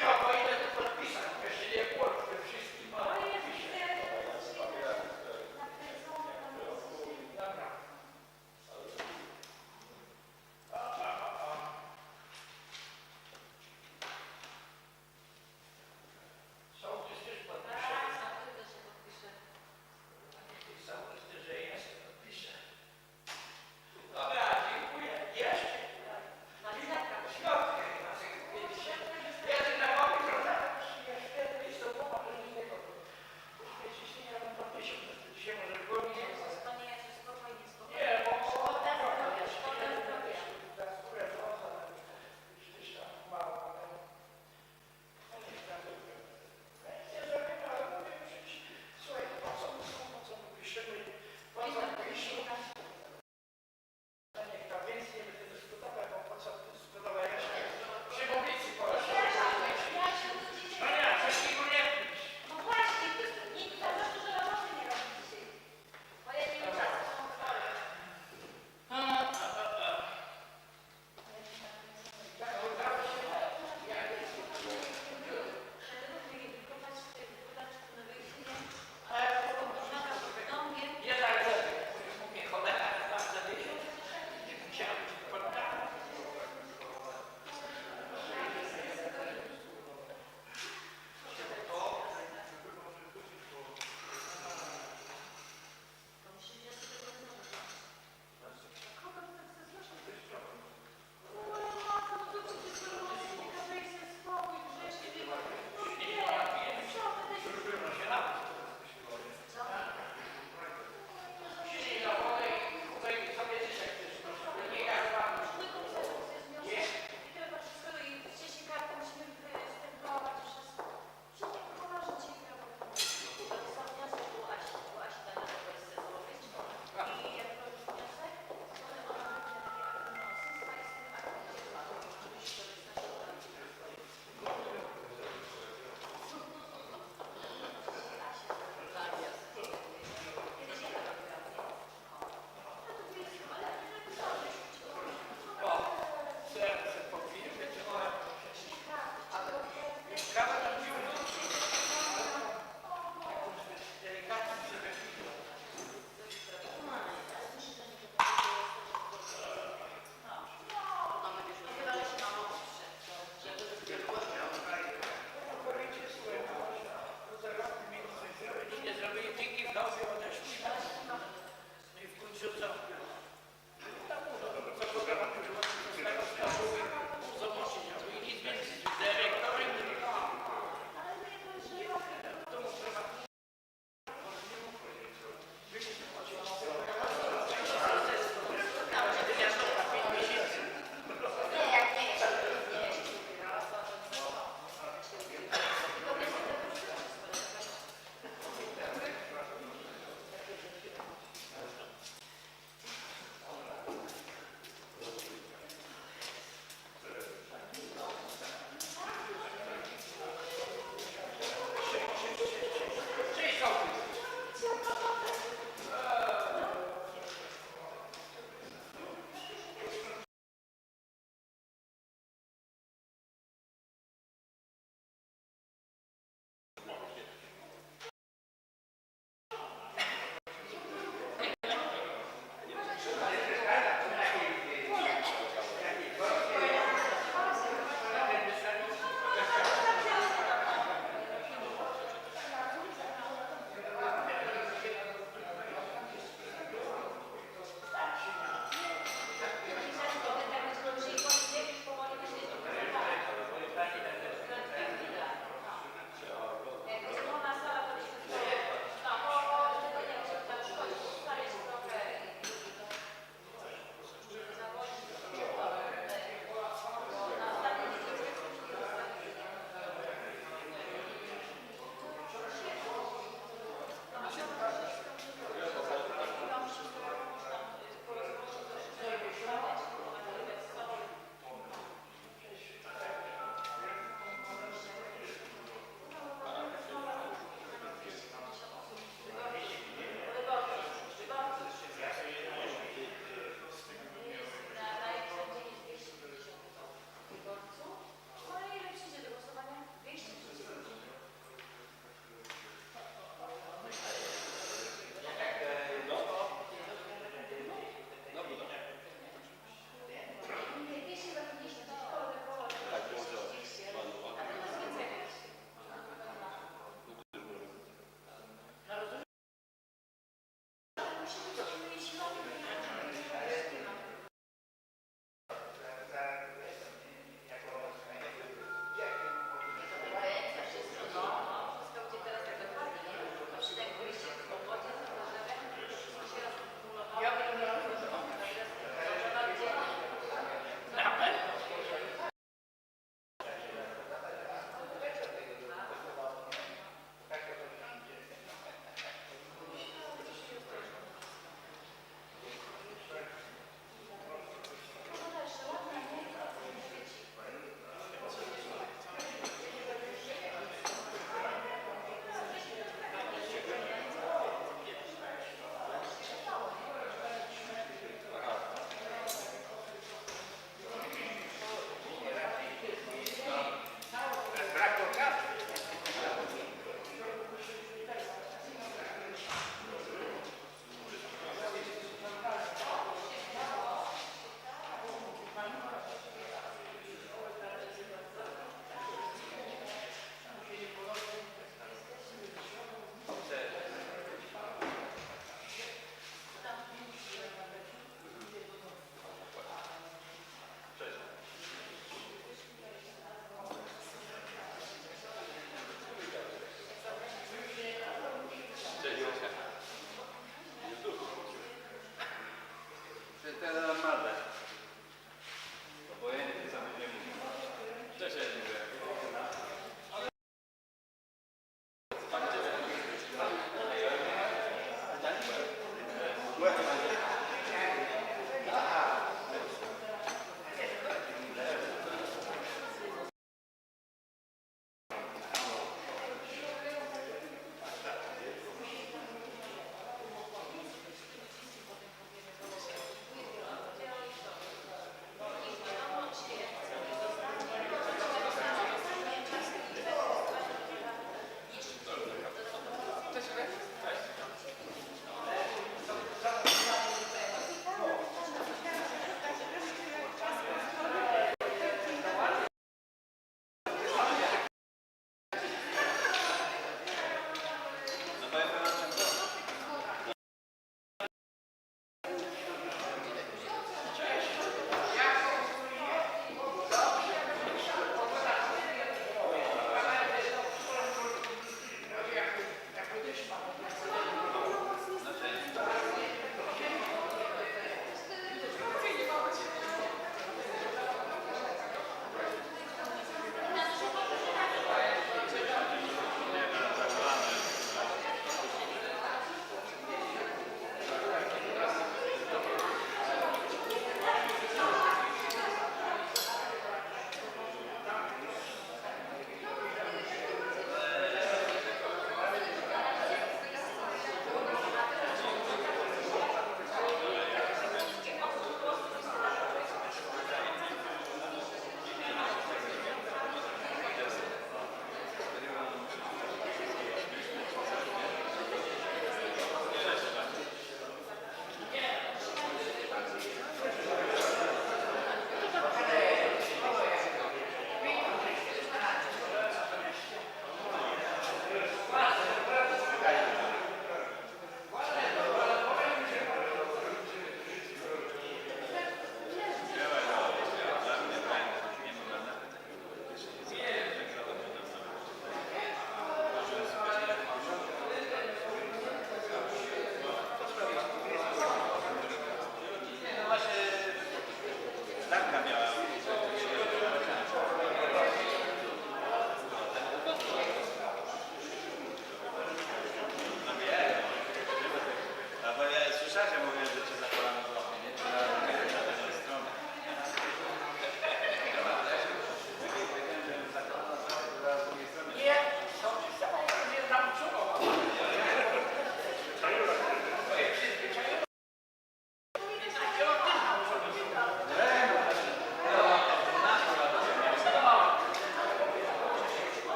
Ja, bo ile to podpisać, jeszcze nie było, wszystkim.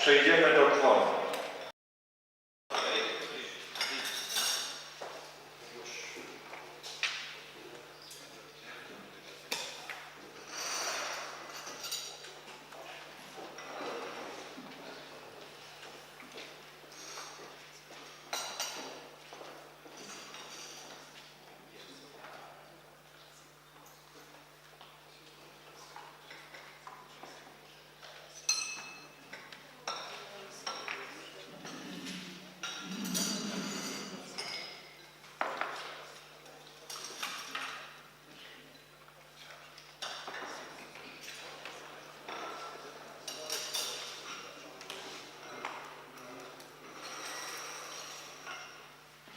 Przejdziemy do kworum.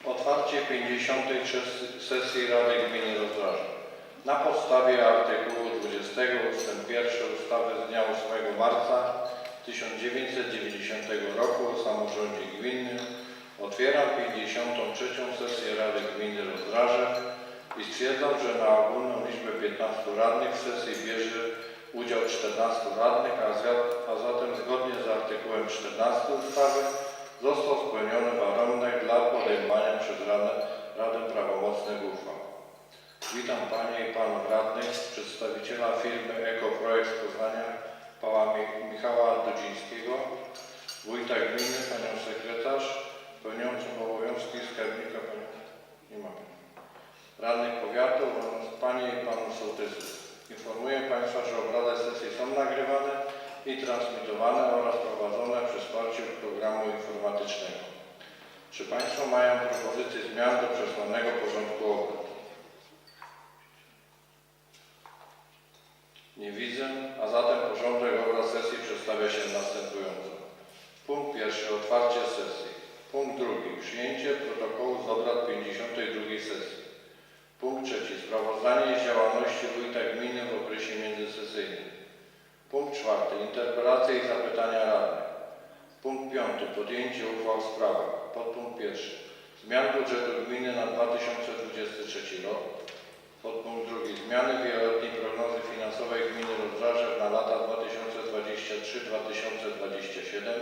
Otwarcie 53. sesji Rady Gminy Rozdraża. Na podstawie artykułu 20 ust. 1 ustawy z dnia 8 marca 1990 roku o samorządzie gminnym otwieram 53. sesję Rady Gminy Rozdraża i stwierdzam, że na ogólną liczbę 15 radnych w sesji bierze udział 14 radnych, a zatem artykułem 14 ustawy został spełniony warunek dla podejmowania przez Radę prawomocnych uchwał. Witam Panie i Panów Radnych, przedstawiciela firmy Ekoprojekt z Poznania, pana Michała Dudzińskiego, wójta gminy, panią sekretarz, pełniącą obowiązki skarbnika, nie ma pani, radnych powiatów oraz Panie i Panów sołtysów. Informuję Państwa, że obrady sesji są nagrywane i transmitowane oraz prowadzone przy wsparciu programu informatycznego. Czy Państwo mają propozycje zmian do przesłanego porządku obrad? Nie widzę, a zatem porządek obrad sesji przedstawia się następująco. Punkt pierwszy. Otwarcie sesji. Punkt drugi. Przyjęcie protokołu z obrad 52 sesji. Punkt trzeci. Sprawozdanie z działalności wójta gminy w okresie międzysesyjnym. Punkt czwarty. Interpelacje i zapytania radnych. Punkt piąty. Podjęcie uchwał w sprawach. Podpunkt pierwszy. Zmian budżetu gminy na 2023 rok. Podpunkt drugi. Zmiany wieloletniej prognozy finansowej gminy Rozdrażew na lata 2023-2027.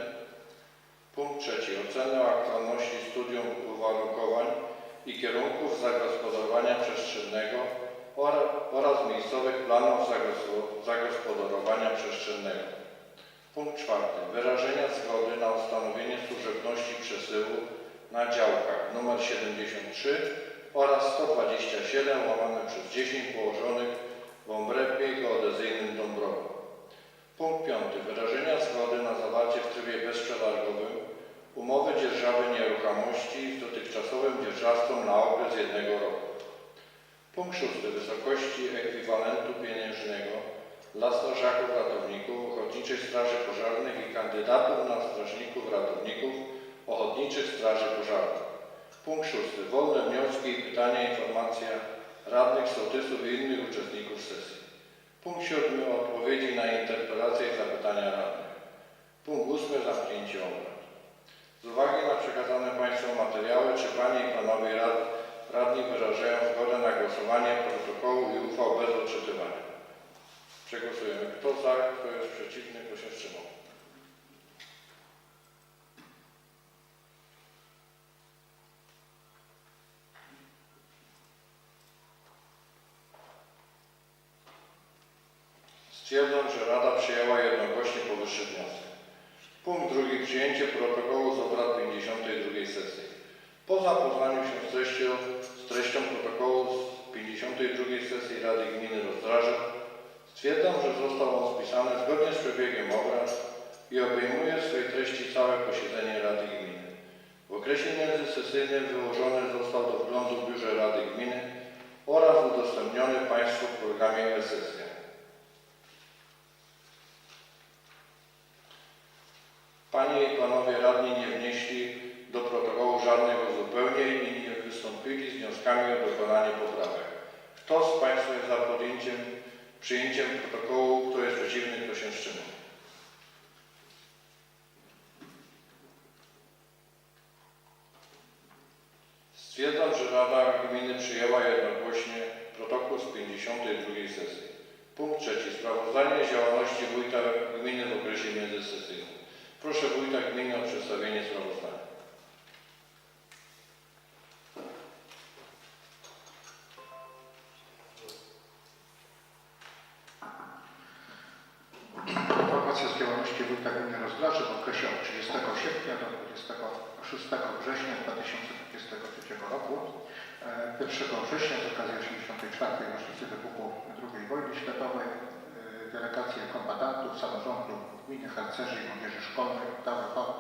Punkt trzeci. Ocenę aktualności studium uwarunkowań i kierunków zagospodarowania przestrzennego oraz miejscowych planów zagospodarowania przestrzennego. Punkt czwarty. Wyrażenia zgody na ustanowienie służebności przesyłu na działkach nr 73 oraz 127/10 położonych w obrębie geodezyjnym Dąbrowa. Punkt piąty. Wyrażenia zgody na zawarcie w trybie bezprzetargowym umowy dzierżawy nieruchomości z dotychczasowym dzierżawcą na okres 1 roku. Punkt szósty. Wysokości ekwiwalentu pieniężnego dla strażaków ratowników Ochotniczych Straży Pożarnych i kandydatów na strażników ratowników Ochotniczych Straży Pożarnych. Punkt szósty. Wolne wnioski i pytania, informacja radnych, sołtysów i innych uczestników sesji. Punkt siódmy. Odpowiedzi na interpelacje i zapytania radnych. Punkt ósmy. Zamknięcie obrad. Z uwagi na przekazane Państwu materiały, czy Panie i Panowie radni wyrażają zgodę na głosowanie protokołu i uchwał bez odczytywania? Przegłosujemy. Kto za, kto jest przeciwny, kto się wstrzymał? Stwierdzam, że Rada przyjęła jednogłośnie powyższy wniosek. Punkt drugi. Przyjęcie protokołu z obrad 52 sesji. Po zapoznaniu się z treścią protokołu z 52 sesji Rady Gminy Rozdrażew stwierdzam, że został on spisany zgodnie z przebiegiem obrad i obejmuje w swojej treści całe posiedzenie Rady Gminy. W okresie międzysesyjnym wyłożony został do wglądu w Biurze Rady Gminy oraz udostępniony Państwu w programie e-sesja. Panie i Panowie radni nie wnieśli do protokołu żadnych uzupełnień i nie wystąpili z wnioskami o dokonanie poprawek. Kto z Państwa jest za przyjęciem protokołu, kto jest przeciwny, kto się wstrzymał? Stwierdzam, że Rada Gminy przyjęła jednogłośnie protokół z 52 sesji. Punkt trzeci. Sprawozdanie z działalności wójta gminy w okresie międzysesyjnym. Proszę wójta gminy o przedstawienie sprawozdania. Informacja z działalności wójta gminy Rozdrażew w okresie od 30 sierpnia do 26 września 2023 roku. 1 września z okazji 84. rocznicy wybuchu II wojny światowej delegacje kombatantów, samorządu gminy, harcerzy i młodzieży szkolnej dały hołd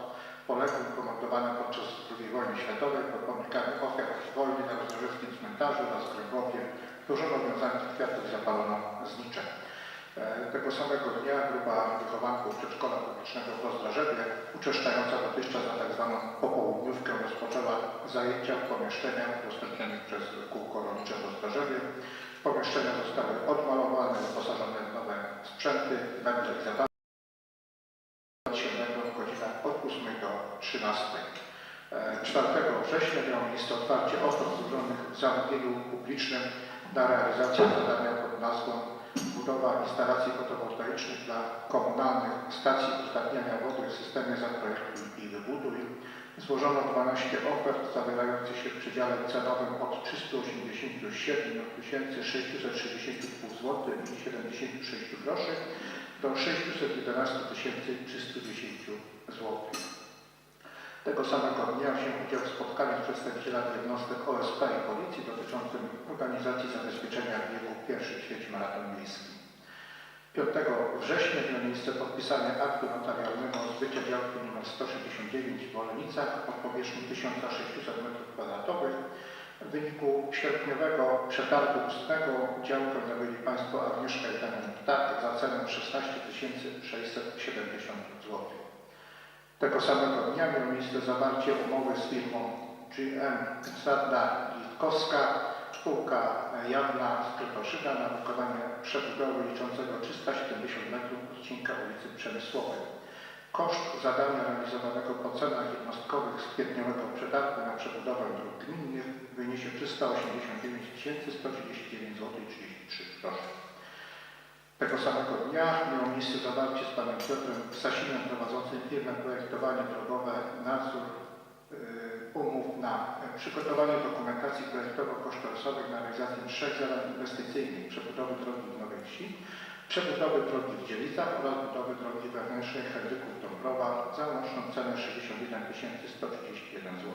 poległym pomordowanym podczas II wojny światowej pod pomnikami ofiar wojny na Rozdrażewskim cmentarzu oraz Kręgłowie złożono wiązanych kwiatów i zapalono znicze. Tego samego dnia grupa wychowanków przedszkola publicznego w Rozdrażewie, uczęszczająca dotychczas na tzw. popołudniówkę, rozpoczęła zajęcia w pomieszczeniach udostępnionych przez kółko rolnicze w Rozdrażewie. Pomieszczenia zostały odmalowane, wyposażone w nowe sprzęty, meble i zabawy. Się będą w godzinach od 8 do 13. 4 września miało miejsce otwarcie ofert złożonych w zamówieniu publicznym na realizację zadania pod nazwą budowa instalacji fotowoltaicznych dla komunalnych stacji uzdatniania wody w systemie Zaprojektuj i Wybuduj. Złożono 12 ofert zawierających się w przedziale cenowym od 387 662 zł i 76 groszy do 611 310 zł. Tego samego dnia wziął udział w spotkaniu z przedstawicielami jednostek OSP i Policji dotyczącym organizacji zabezpieczenia biegu pierwszych ćwierć maraton miejski. 5 września miało miejsce podpisanie aktu notarialnego o zbyciu działki nr 169 w Wolenicach o powierzchni 1600 m2. W wyniku sierpniowego przetargu ustnego działkę nabyli państwo Agnieszka i Daniel Ptak za cenę 16 670 zł. Tego samego dnia miało miejsce zawarcie umowy z firmą GM Sadna Litkowska, spółka jawna z Krotoszyna na wykonanie przebudowy liczącego 370 metrów odcinka ulicy Przemysłowej. Koszt zadania realizowanego po cenach jednostkowych z kwietniowego przetargu na przebudowę dróg gminnych wyniesie 389 139 zł 33 groszy. Tego samego dnia miało miejsce zawarcie z panem Piotrem Sasinem prowadzącym firmę projektowanie drogowe nadzór umów na przygotowanie dokumentacji projektowo-kosztorysowej na realizację 3 zadań inwestycyjnych: przebudowy drogi w Nowej Wsi, przebudowy drogi w Dzielicach oraz budowy drogi wewnętrznej Henryków-Dąbrowa za łączną cenę 61 131 zł,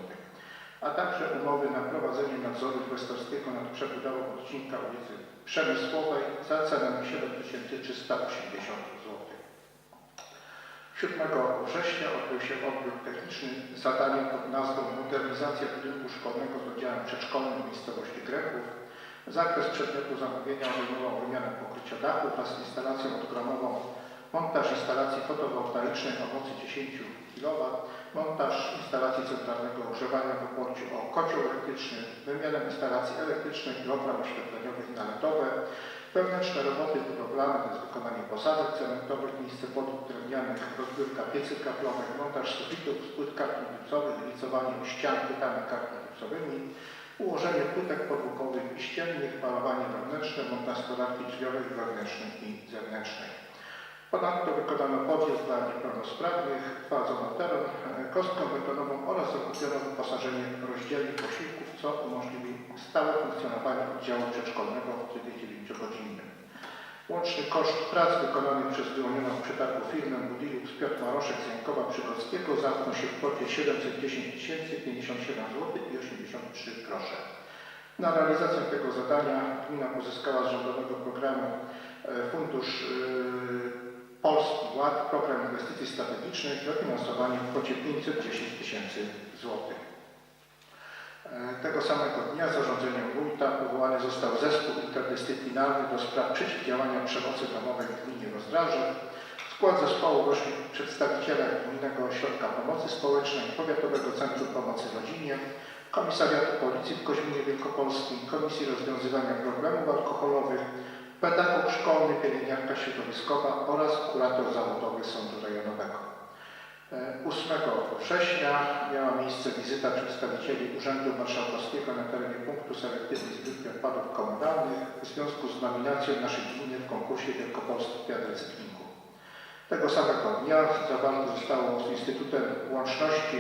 a także umowy na prowadzenie nadzoru inwestorskiego nad przebudową odcinka ulicy Przemysłowej za cenę 7380 zł. 7 września odbył się odbiór techniczny zadania pod nazwą Modernizacja budynku szkolnego z oddziałem przedszkolnym w miejscowości Grechów. Zakres przedmiotu zamówienia obejmował wymianę pokrycia dachu wraz z instalacją odgromową, montaż instalacji fotowoltaicznej o mocy 10 kW, montaż instalacji centralnego ogrzewania w oparciu o kocioł elektryczny, wymianę instalacji elektrycznych, program oświetleniowych i naletowe, wewnętrzne roboty budowlane, to jest wykonanie posadzek cementowych, miejsce podłóg drewnianych, rozbiórka piecy kaflowych, montaż sufitów z płyt kartonicowych, licowanie ścian płytami kartonicowymi, ułożenie płytek podłogowych i ściennych, malowanie wewnętrzne, montaż stolarki drzwiowej wewnętrznej i zewnętrznej. Ponadto wykonano podjazd dla niepełnosprawnych, wprowadzono teren, kostką betonową oraz zakupiono wyposażenie rozdzielni posiłków, co umożliwi stałe funkcjonowanie oddziału przedszkolnego w trybie 9-godzinnym. Łączny koszt prac wykonanych przez wyłonioną w przetargu firmę Budilux Piotr Maroszek z Jankowa Przygodzkiego zamknął się w kwocie 710 057 zł i 83 grosze. Na realizację tego zadania gmina pozyskała z rządowego programu Fundusz Polski Ład, program inwestycji strategicznych, dofinansowanie w kwocie 510 000 zł. Tego samego dnia zarządzeniem wójta powołany został zespół interdyscyplinarny do spraw przeciwdziałania przemocy domowej w gminie Rozdraże. W skład zespołu weszli przedstawiciele Gminnego Ośrodka Pomocy Społecznej, Powiatowego Centrum Pomocy Rodzinie, Komisariatu Policji w Koźminie Wielkopolskim, Komisji Rozwiązywania Problemów Alkoholowych, pedagog szkolny, pielęgniarka środowiskowa oraz kurator zawodowy Sądu Rejonowego. 8 września miała miejsce wizyta przedstawicieli Urzędu Marszałkowskiego na terenie punktu selektywnej zbiórki odpadów komunalnych w związku z nominacją naszej gminy w konkursie Wielkopolski Kwiat Recyklingu. Tego samego dnia zawarte zostało z Instytutem Łączności,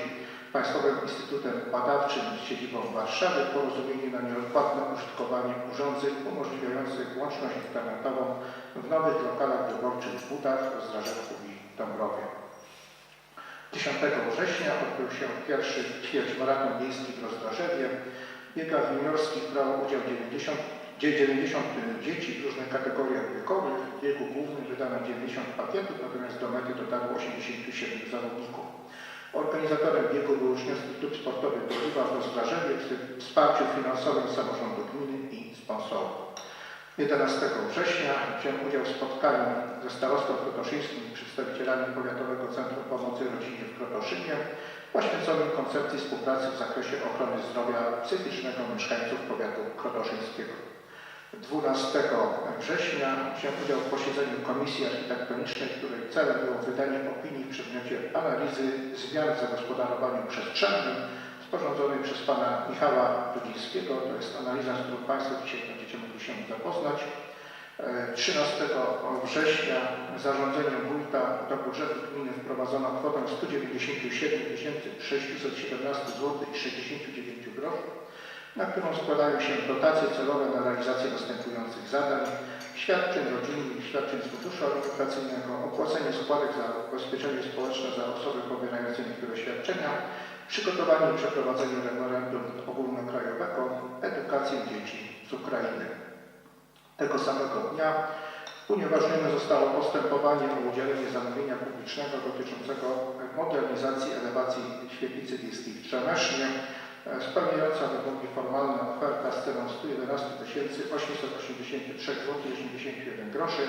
Państwowym Instytutem Badawczym z siedzibą w Warszawie porozumienie na nieodpłatne użytkowanie urządzeń umożliwiających łączność internetową w nowych lokalach wyborczych w Budach, Rozdrażewku i Dąbrowie. 10 września odbył się pierwszy ćwierćmaraton miejski w Rozdrażewie. W biegach juniorskich brało udział 90 dzieci w różnych kategoriach wiekowych. W biegu głównym wydano 90 pakietów, natomiast do mety dotarło 87 zawodników. Organizatorem biegu był Uczniowski Klub Sportowy Boliwa w Rozdrażewie przy wsparciu finansowym samorządu gminy i sponsorów. 11 września wziął udział w spotkaniu ze starostą krotoszyńskim i przedstawicielami Powiatowego Centrum Pomocy Rodzinie w Krotoszynie poświęconym koncepcji współpracy w zakresie ochrony zdrowia psychicznego mieszkańców powiatu krotoszyńskiego. 12 września wziął udział w posiedzeniu Komisji Architektonicznej, której celem było wydanie opinii w przedmiocie analizy zmian w zagospodarowaniu przestrzennym sporządzonej przez pana Michała Rudzińskiego. To jest analiza, z którą Państwo dzisiaj będziecie mogli się zapoznać. 13 września zarządzeniem wójta do budżetu gminy wprowadzono kwotę 197 617 zł i 69 groszy, na którą składają się dotacje celowe na realizację następujących zadań: świadczeń rodzinnych, świadczeń z funduszu alimentacyjnego, opłacenie składek za ubezpieczenie społeczne za osoby pobierające niektóre świadczenia, przygotowanie i przeprowadzenie referendum ogólnokrajowego, edukację dzieci z Ukrainy. Tego samego dnia unieważnione zostało postępowanie o udzielenie zamówienia publicznego dotyczącego modernizacji elewacji świetlicy wiejskiej w Trzemesznie, spełniająca wymogi formalne oferta z ceną 111 883 zł 81 groszy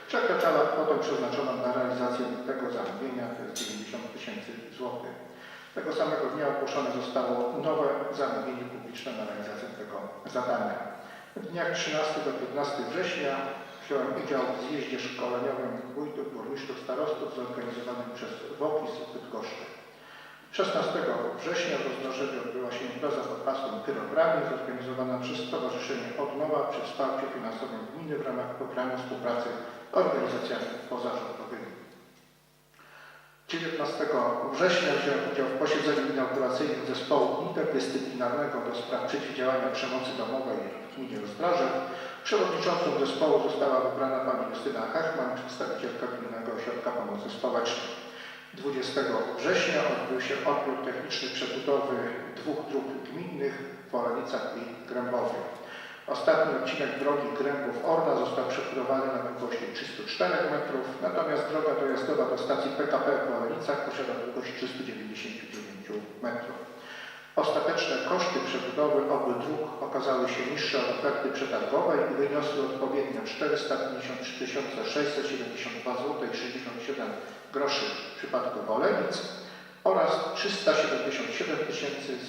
przekraczała kwotę przeznaczoną na realizację tego zamówienia, to jest 90 000 zł. Tego samego dnia ogłoszone zostało nowe zamówienie publiczne na realizację tego zadania. W dniach 13 do 15 września wziąłem udział w zjeździe szkoleniowym wójtów, burmistrzów, starostów zorganizowanym przez WOPIS w Bydgoszczy. 16 września w Rozdrożewie odbyła się impreza pod hasłem Pyrogramy, zorganizowana przez Stowarzyszenie Odnowa przy wsparciu finansowym gminy w ramach programu współpracy z organizacjami pozarządowymi. 19 września wziąłem udział w posiedzeniu inauguracyjnym zespołu interdyscyplinarnego do spraw przeciwdziałania przemocy domowej w gminie Rozdrożew. Przewodniczącą zespołu została wybrana pani Justyna Hachman, przedstawicielka Gminnego Ośrodka Pomocy Społecznej. 20 września odbył się odbiór techniczny przebudowy 2 dróg gminnych w Wolenicach i Grębowie. Ostatni odcinek drogi Grębów-Orda został przebudowany na długości 304 metrów, natomiast droga dojazdowa do stacji PKP w Wolenicach posiada długość 399 metrów. Ostateczne koszty przebudowy obu dróg okazały się niższe od oferty przetargowej i wyniosły odpowiednio 453 672 zł i 67 groszy w przypadku Wolenic oraz 377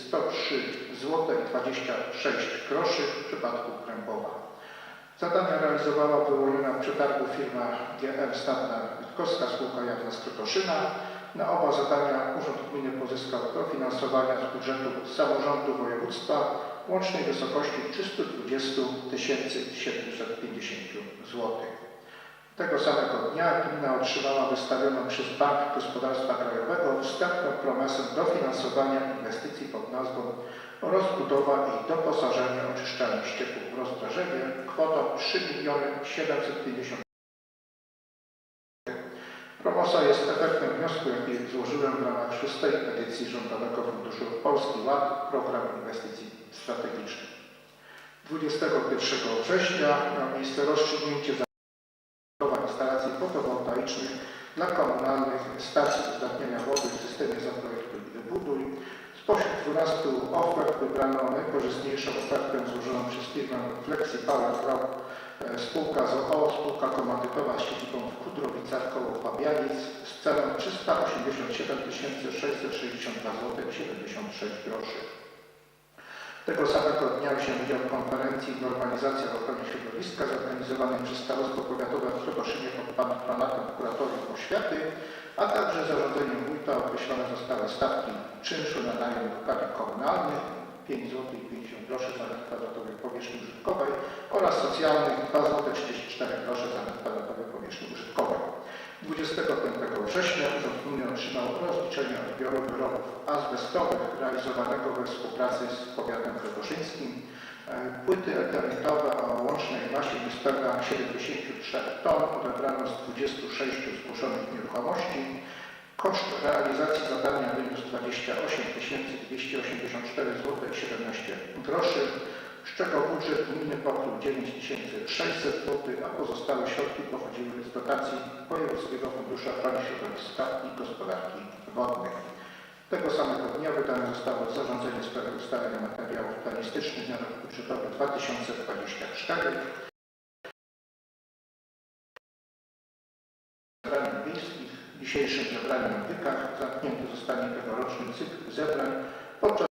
103 zł i 26 groszy w przypadku Grębowa. Zadania realizowała wyłoniona w przetargu firma GM Stadna Witkowska, spółka jawna z Krotoszyna. Na oba zadania Urząd Gminy pozyskał dofinansowania z budżetu samorządu województwa w łącznej wysokości 320 750 zł. Tego samego dnia gmina otrzymała wystawioną przez Bank Gospodarstwa Krajowego wstępną promesę dofinansowania inwestycji pod nazwą rozbudowa i doposażenie oczyszczalni ścieków w Rozdrożewie kwotą 3 750 000. Promosa jest efektem wniosku, jaki złożyłem w ramach 6. edycji Rządowego Funduszu Polski Ład, Program Inwestycji Strategicznych. 21 września miało miejsce rozstrzygnięcie instalacji fotowoltaicznych dla komunalnych stacji uzdatniania wody w systemie Zaprojektuj i Wybuduj. Spośród 12 ofert wybrano najkorzystniejszą ofertę złożoną przez firmę Flexi Power Pro, spółka z o.o., spółka komandytowa z siedzibą w Kudrowicach koło Pabianic z ceną 387 662 zł 76 groszy. Tego samego dnia wziąłem udział w konferencji Normalizacja w ochronie środowiska zorganizowanej przez Starostwo Powiatowe w Krotoszynie pod patronatem Kuratorium Oświaty, a także zarządzeniem wójta określone zostały stawki czynszu na najem lokali komunalnych 5 zł i 50 groszy za metr kwadratowy powierzchni użytkowej oraz socjalnych 2 zł 34 grosze za metr kwadratowy powierzchni użytkowej. 25 września Urząd Gminy otrzymał rozliczenie odbioru wyrobów azbestowych realizowanego we współpracy z powiatem krotoszyńskim. Płyty eternitowe o łącznej masie niespełna 73 ton odebrano z 26 zgłoszonych nieruchomości. Koszt realizacji zadania wyniósł 28 284 zł i 17 groszy, z czego budżet gminy pokrył 9600 zł, a pozostałe środki pochodziły z dotacji Wojewódzkiego Funduszu Ochrony Środowiska i Gospodarki Wodnej. Tego samego dnia wydane zostało zarządzenie w sprawie ustalenia materiałów planistycznych na rok budżetowy 2024. Zebraniem wiejskich, dzisiejszym zebraniem w Wykach zamknięty zostanie tegoroczny cykl zebrań, podczas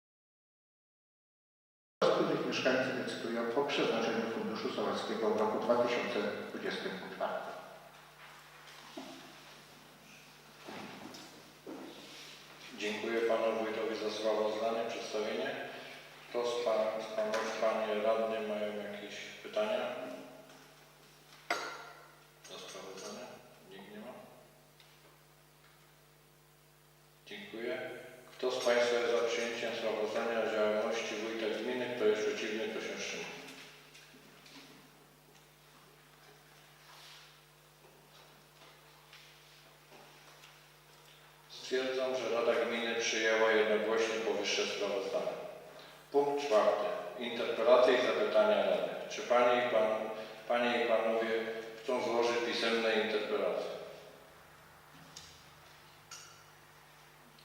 których mieszkańcy decydują o przeznaczeniu Funduszu Sołeckiego w roku 2024. Dziękuję panu wójtowi za sprawozdanie, przedstawienie. Kto z panów, panie radny, mają jakieś pytania? Kto z Państwa jest za przyjęciem sprawozdania o działalności wójta gminy? Kto jest przeciwny? Kto się wstrzymał? Stwierdzam, że Rada Gminy przyjęła jednogłośnie powyższe sprawozdanie. Punkt 4. Interpelacje i zapytania Rady. Czy Panie i Panowie chcą złożyć pisemne interpelacje?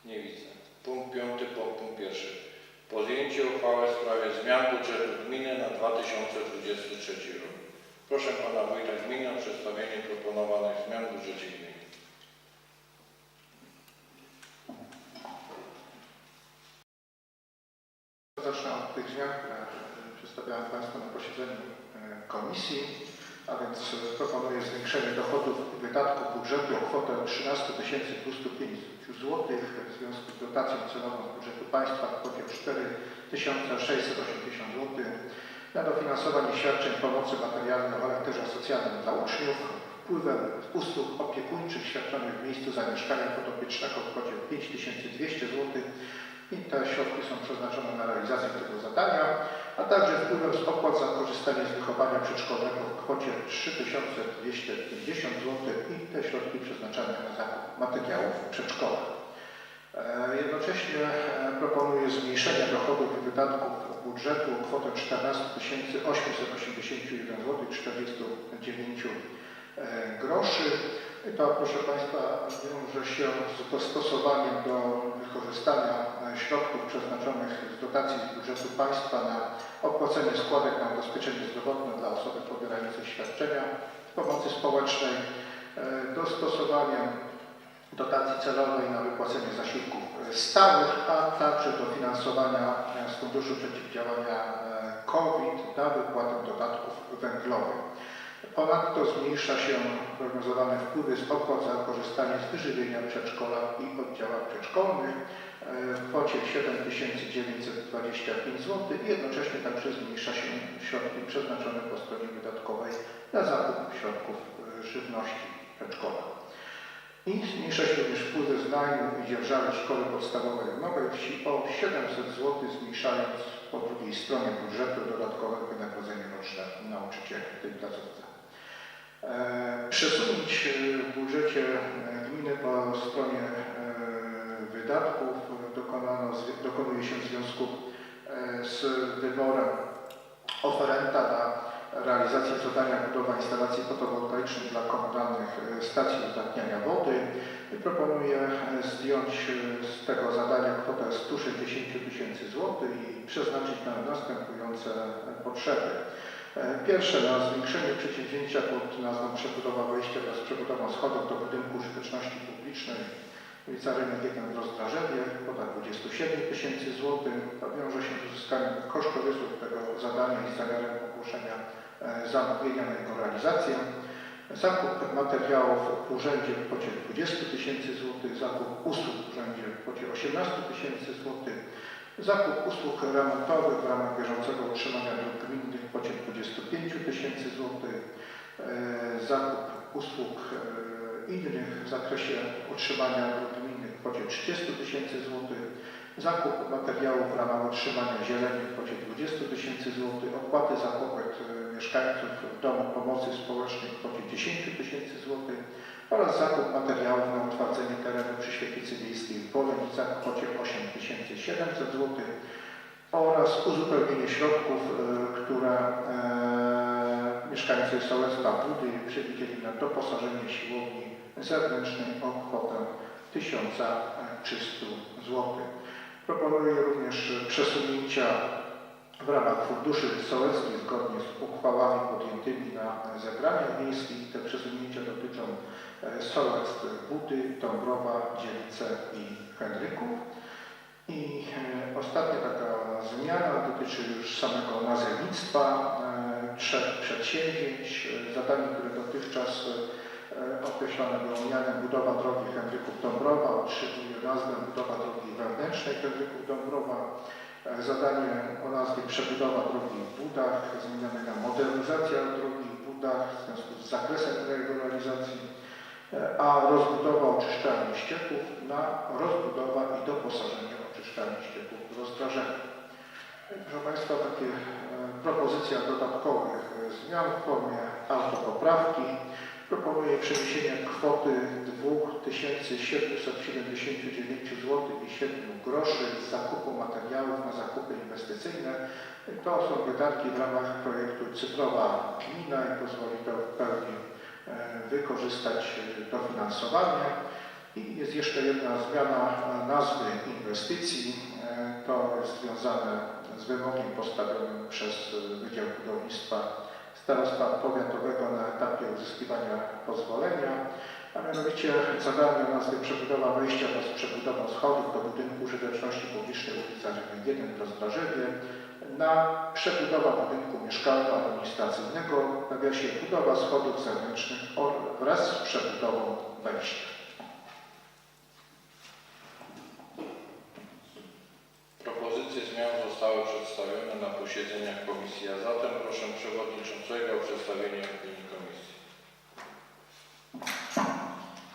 Nie widzę. Punkt 5. Punkt 1. Podjęcie uchwały w sprawie zmian budżetu gminy na 2023 rok. Proszę Pana Wójta Gminy o przedstawienie proponowanych zmian w budżecie gminy. Zacznę od tych zmian, które przedstawiałem Państwu na posiedzeniu komisji, a więc proponuję zwiększenie dochodów i wydatków budżetu o kwotę 13 205 zł w związku z dotacją celową z budżetu państwa w kwocie 4680 zł na dofinansowanie świadczeń pomocy materialnej o charakterze socjalnym dla uczniów wpływem usług opiekuńczych świadczonych w miejscu zamieszkania podopiecznego w kwocie 5200 zł. I te środki są przeznaczone na realizację tego zadania, a także wpływem z opłat za korzystanie z wychowania przedszkolnego w kwocie 3250 zł i te środki przeznaczane na zakup materiałów w przedszkolach. Jednocześnie proponuję zmniejszenie dochodów i wydatków budżetu o kwotę 14 881 zł 49 groszy. I to, proszę Państwa, wiąże się z dostosowaniem do wykorzystania środków przeznaczonych z dotacji z budżetu państwa na opłacenie składek na ubezpieczenie zdrowotne dla osoby pobierającej świadczenia pomocy społecznej, dostosowaniem dotacji celowej na wypłacenie zasiłków stałych, a także dofinansowania z Funduszu Przeciwdziałania COVID na wypłatę dodatków węglowych. Ponadto zmniejsza się prognozowane wpływy z opłat za korzystanie z wyżywienia w przedszkolach i oddziałach przedszkolnych w kwocie 7925 zł i jednocześnie także zmniejsza się środki przeznaczone po stronie wydatkowej na zakup środków żywności w przedszkolach. I zmniejsza się również wpływy z najmu i dzierżawy szkoły podstawowej w Nowej Wsi o 700 zł, zmniejszając po drugiej stronie budżetu dodatkowe wynagrodzenie roczne nauczycieli w tej placówce. Przesunięć w budżecie gminy po stronie wydatków dokonuje się w związku z wyborem oferenta na realizację zadania budowa instalacji fotowoltaicznych dla komunalnych stacji uzdatniania wody. I proponuję zdjąć z tego zadania kwotę 160 000 zł i przeznaczyć na następujące potrzeby. Pierwsze, na zwiększenie przedsięwzięcia pod nazwą przebudowa wejścia wraz z przebudową schodów do budynku użyteczności publicznej ulica Rynek 1 w Rozdrażewie, kwota 27 000 zł. To wiąże się z uzyskaniem kosztorysów tego zadania i z zamiarem ogłoszenia zamówienia na jego realizację. Zakup materiałów w urzędzie w kwocie 20 000 zł, zakup usług w urzędzie w kwocie 18 000 zł, zakup usług remontowych w ramach bieżącego utrzymania dróg gminnych w kwocie 25 000 zł, zakup usług innych w zakresie utrzymania dróg gminnych w kwocie 30 000 zł, zakup materiałów w ramach utrzymania zieleni w kwocie 20 000 zł, opłaty za pobyt mieszkańców w domu pomocy społecznej w kwocie 10 000 zł oraz zakup materiałów na utwardzenie terenu przy świetlicy wiejskiej w Wolenicach w kwocie 8700 zł oraz uzupełnienie środków, które mieszkańcy sołectwa Budy przewidzieli na doposażenie siłowni zewnętrznej o kwotę 1300 zł. Proponuję również przesunięcia w ramach funduszy sołeckich zgodnie z uchwałami podjętymi na zebraniach miejskich. Te przesunięcia dotyczą sołectw Budy, Dąbrowa, Dzielice i Henryków. I ostatnia taka zmiana dotyczy już samego nazewnictwa 3 przedsięwzięć. Zadanie, które dotychczas określone było mianem budowa drogi Henryków-Dąbrowa, otrzymuje nazwę budowa drogi wewnętrznej Henryków-Dąbrowa. Zadanie o nazwie przebudowa drogi w Budach zmienione na modernizacja drogi w Budach w związku z zakresem jego realizacji. a rozbudowa oczyszczalni ścieków na rozbudowa i doposażenie oczyszczalni ścieków rozdrożenia. Proszę Państwa, takie propozycja dodatkowych zmian w formie autopoprawki. Proponuję przeniesienie kwoty 2779 zł i 7 groszy z zakupu materiałów na zakupy inwestycyjne. To są wydatki w ramach projektu Cyfrowa Gmina i pozwoli to w pełni wykorzystać dofinansowanie. I jest jeszcze jedna zmiana nazwy inwestycji. To jest związane z wymogiem postawionym przez Wydział Budownictwa Starostwa Powiatowego na etapie uzyskiwania pozwolenia, a mianowicie zadanie nazwy przebudowa wejścia wraz z przebudową schodów do budynku użyteczności publicznej ulica Rzymek 1 w Rozdrożewie na przebudowa budynku mieszkalno-administracyjnego, w nawiasie budowa schodów zewnętrznych wraz z przebudową wejścia. Propozycje zmian zostały przedstawione na posiedzeniach komisji, a zatem proszę przewodniczącego o przedstawienie opinii komisji.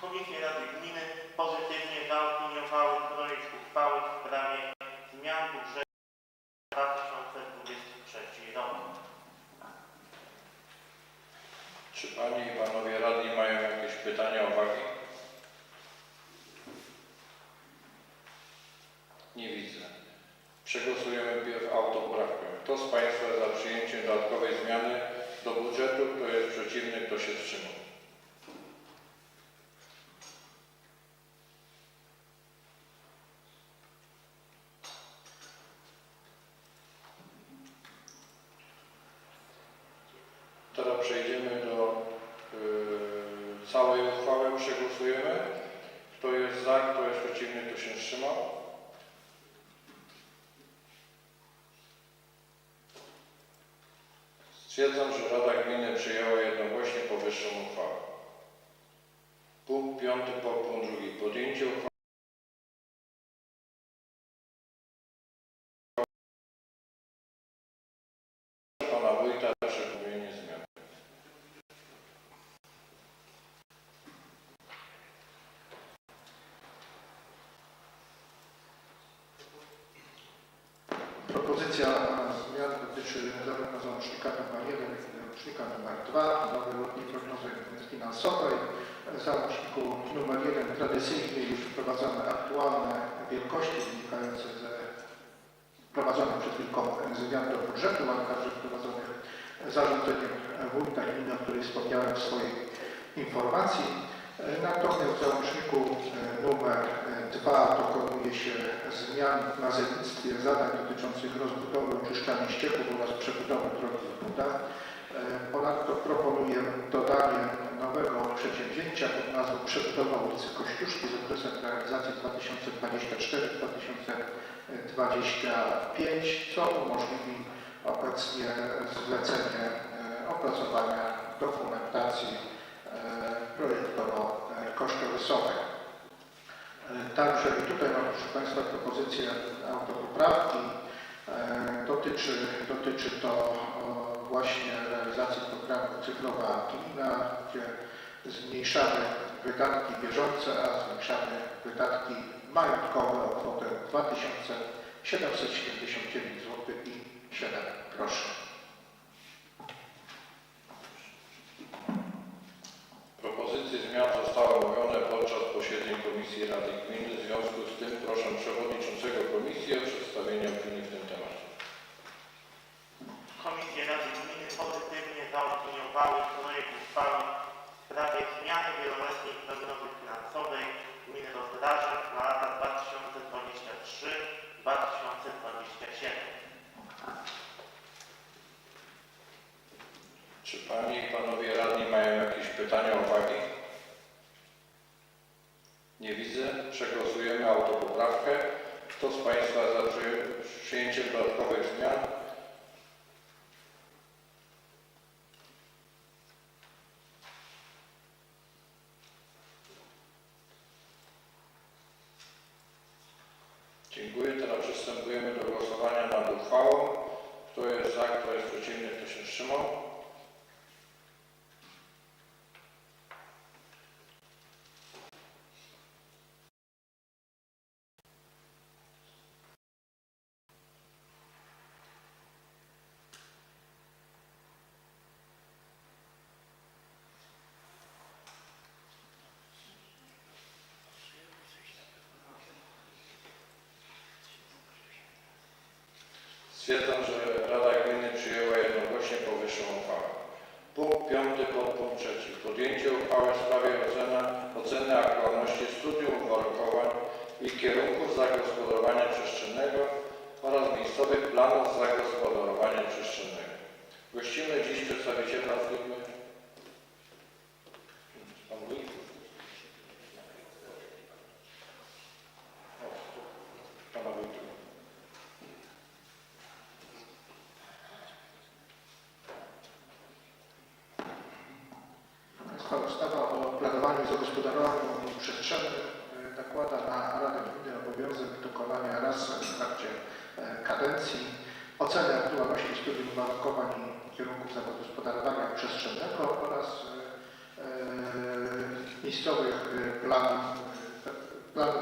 Komisje Rady Gminy pozytywnie zaopiniowały projekt uchwały w sprawie zmian budżetu 2023 rok. Czy Panie i Panowie Radni mają jakieś pytania, uwagi? Nie widzę. Przegłosujemy pierw autopoprawkę. Kto z Państwa jest za przyjęciem dodatkowej zmiany do budżetu? Kto jest przeciwny? Kto się wstrzymał? Teraz przejdziemy do całej uchwały. Przegłosujemy. Kto jest za? Kto jest przeciwny? Kto się wstrzymał? Stwierdzam, że Rada Gminy przyjęła jednogłośnie powyższą uchwałę. Punkt 5. Podpunkt 2. Podjęcie uchwały Pana Wójta przewiduje zmian. Propozycja zmian dotyczy zarówno załącznika nr 1, jak i załącznika nr 2, nowej letniej prognozy finansowej. W załączniku nr 1 tradycyjnie już wprowadzamy aktualne wielkości wynikające ze wprowadzonych przed chwilką zmian do budżetu, ale także wprowadzonych zarządzeniem wójta gminy, o której wspomniałem w swojej informacji. Natomiast w załączniku numer 2 dokonuje się zmian w nazewnictwie zadań dotyczących rozbudowy oczyszczalni ścieków oraz przebudowy drogi w Budach. Ponadto proponuję dodanie nowego przedsięwzięcia pod nazwą przebudowa ulicy Kościuszki z okresem realizacji 2024-2025, co umożliwi obecnie zlecenie opracowania dokumentacji projektowo-kosztorysowej. Także i tutaj mam, proszę Państwa, propozycję autopoprawki. Dotyczy to właśnie realizacji programu Cyfrowa Gmina, gdzie zmniejszamy wydatki bieżące, a zwiększamy wydatki majątkowe o kwotę 2779 zł i 7 groszy. Propozycje zmian zostały omówione podczas posiedzeń Komisji Rady Gminy. W związku z tym proszę przewodniczącego komisji o przedstawienie opinii w tym temacie. Komisje Rady Gminy pozytywnie zaopiniowały projekt uchwały w sprawie zmiany wieloletniej prognozy finansowej gminy Rozdroże na lata 2023-2027. Czy Panie i Panowie Radni mają jakieś pytania, uwagi? Nie widzę. Przegłosujemy autopoprawkę. Kto z Państwa za przyjęciem dodatkowych zmian? Dziękuję. Teraz przystępujemy do głosowania nad uchwałą. Kto jest za, kto jest przeciwny, kto się wstrzymał? kierunków zagospodarowania przestrzennego oraz miejscowych planów zagospodarowania przestrzennego. Gościmy dziś przedstawiciela firmy. Pan wójt? Pana wójta. Ustawa o planowaniu i zagospodarowaniu przestrzennym nakłada na Radę Gminy obowiązek dokonania raz w trakcie kadencji oceny aktualności studium uwarunkowań i kierunków zagospodarowania przestrzennego oraz miejscowych planów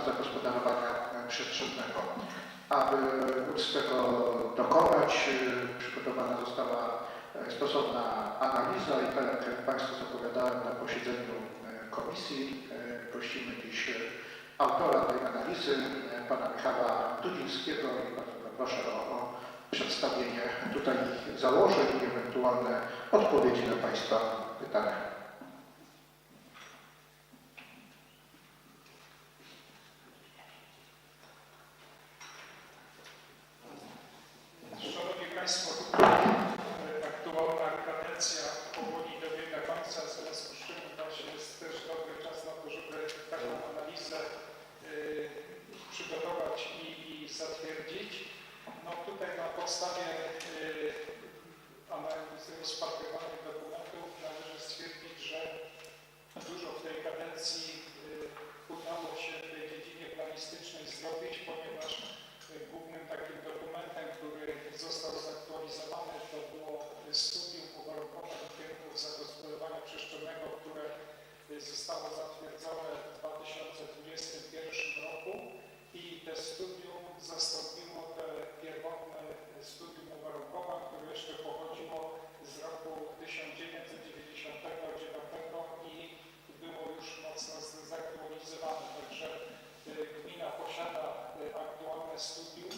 zagospodarowania przestrzennego. Aby móc tego dokonać, przygotowana została stosowna analiza i tak jak Państwu zapowiadałem na posiedzeniu komisji, prosimy dziś autora tej analizy, pana Michała Dudzińskiego i bardzo proszę o przedstawienie tutaj założeń i ewentualne odpowiedzi na Państwa pytania. Szanowni Państwo, aktualna kadencja powoli dobiega końca, w związku z czym właśnie jest też dobry czas na to, żeby taką analizę przygotować i zatwierdzić. No tutaj na podstawie analizy rozpatrywanych dokumentów należy stwierdzić, że dużo w tej kadencji udało się w tej dziedzinie planistycznej zrobić, ponieważ głównym takim dokumentem, który został zaktualizowany, to było studium uwarunkowań kierunków zagospodarowania przestrzennego, które zostało zatwierdzone w 2021 roku i te studium zastąpiło te pierwotne studium uwarunkowań, które jeszcze pochodziło z roku 1999 i było już mocno zaktualizowane. Także gmina posiada aktualne studium.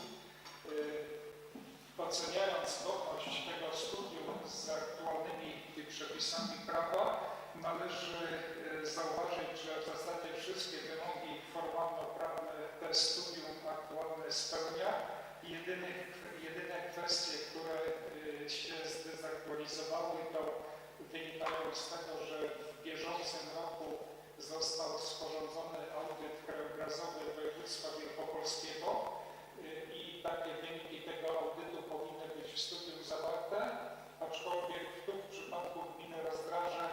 Oceniając zgodność tego studium z aktualnymi przepisami prawa, należy zauważyć, że w zasadzie wszystkie wymogi formalno-prawne te studium aktualne spełnia. Jedyne kwestie, które się zdezaktualizowały, to wynikają z tego, że w bieżącym roku został sporządzony audyt krajobrazowy województwa wielkopolskiego i takie wyniki tego audytu powinny być w studium zawarte, aczkolwiek tu w przypadku gminy Rozdraże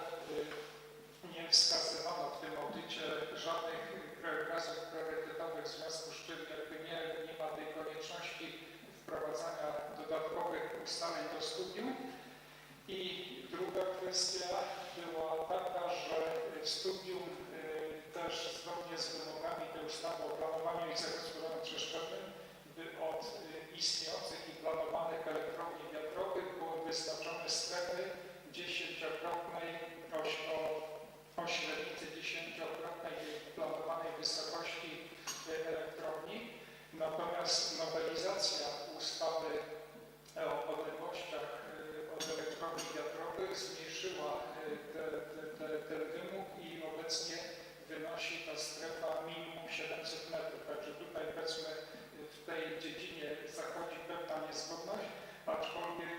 nie wskazywano w tym audycie żadnych krajobrazów priorytetowych, w związku z czym jakby nie ma tej konieczności wprowadzania dodatkowych ustaleń do studium. I druga kwestia była taka, że w studium też zgodnie z wymogami tej ustawy o planowaniu i zagospodarowaniu przestrzennym od istniejących i planowanych elektrowni wiatrowych były wyznaczone strefy 10-krotnej o średnicy 10-krotnej planowanej wysokości elektrowni. Natomiast nowelizacja ustawy o odległościach od elektrowni wiatrowych zmniejszyła ten wymóg i obecnie wynosi ta strefa minimum 700 metrów. Także tutaj powiedzmy w tej dziedzinie zachodzi pewna niezgodność, aczkolwiek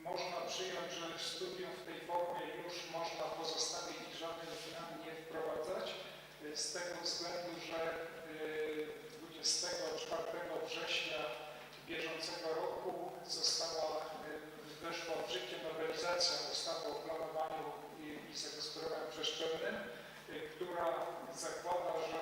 można przyjąć, że w studium w tej formie już można pozostawić i żadnych zmian nie wprowadzać z tego względu, że 24 września bieżącego roku weszła w życie nowelizacja ustawy o planowaniu i zagospodarowaniu przestrzennym, która zakłada, że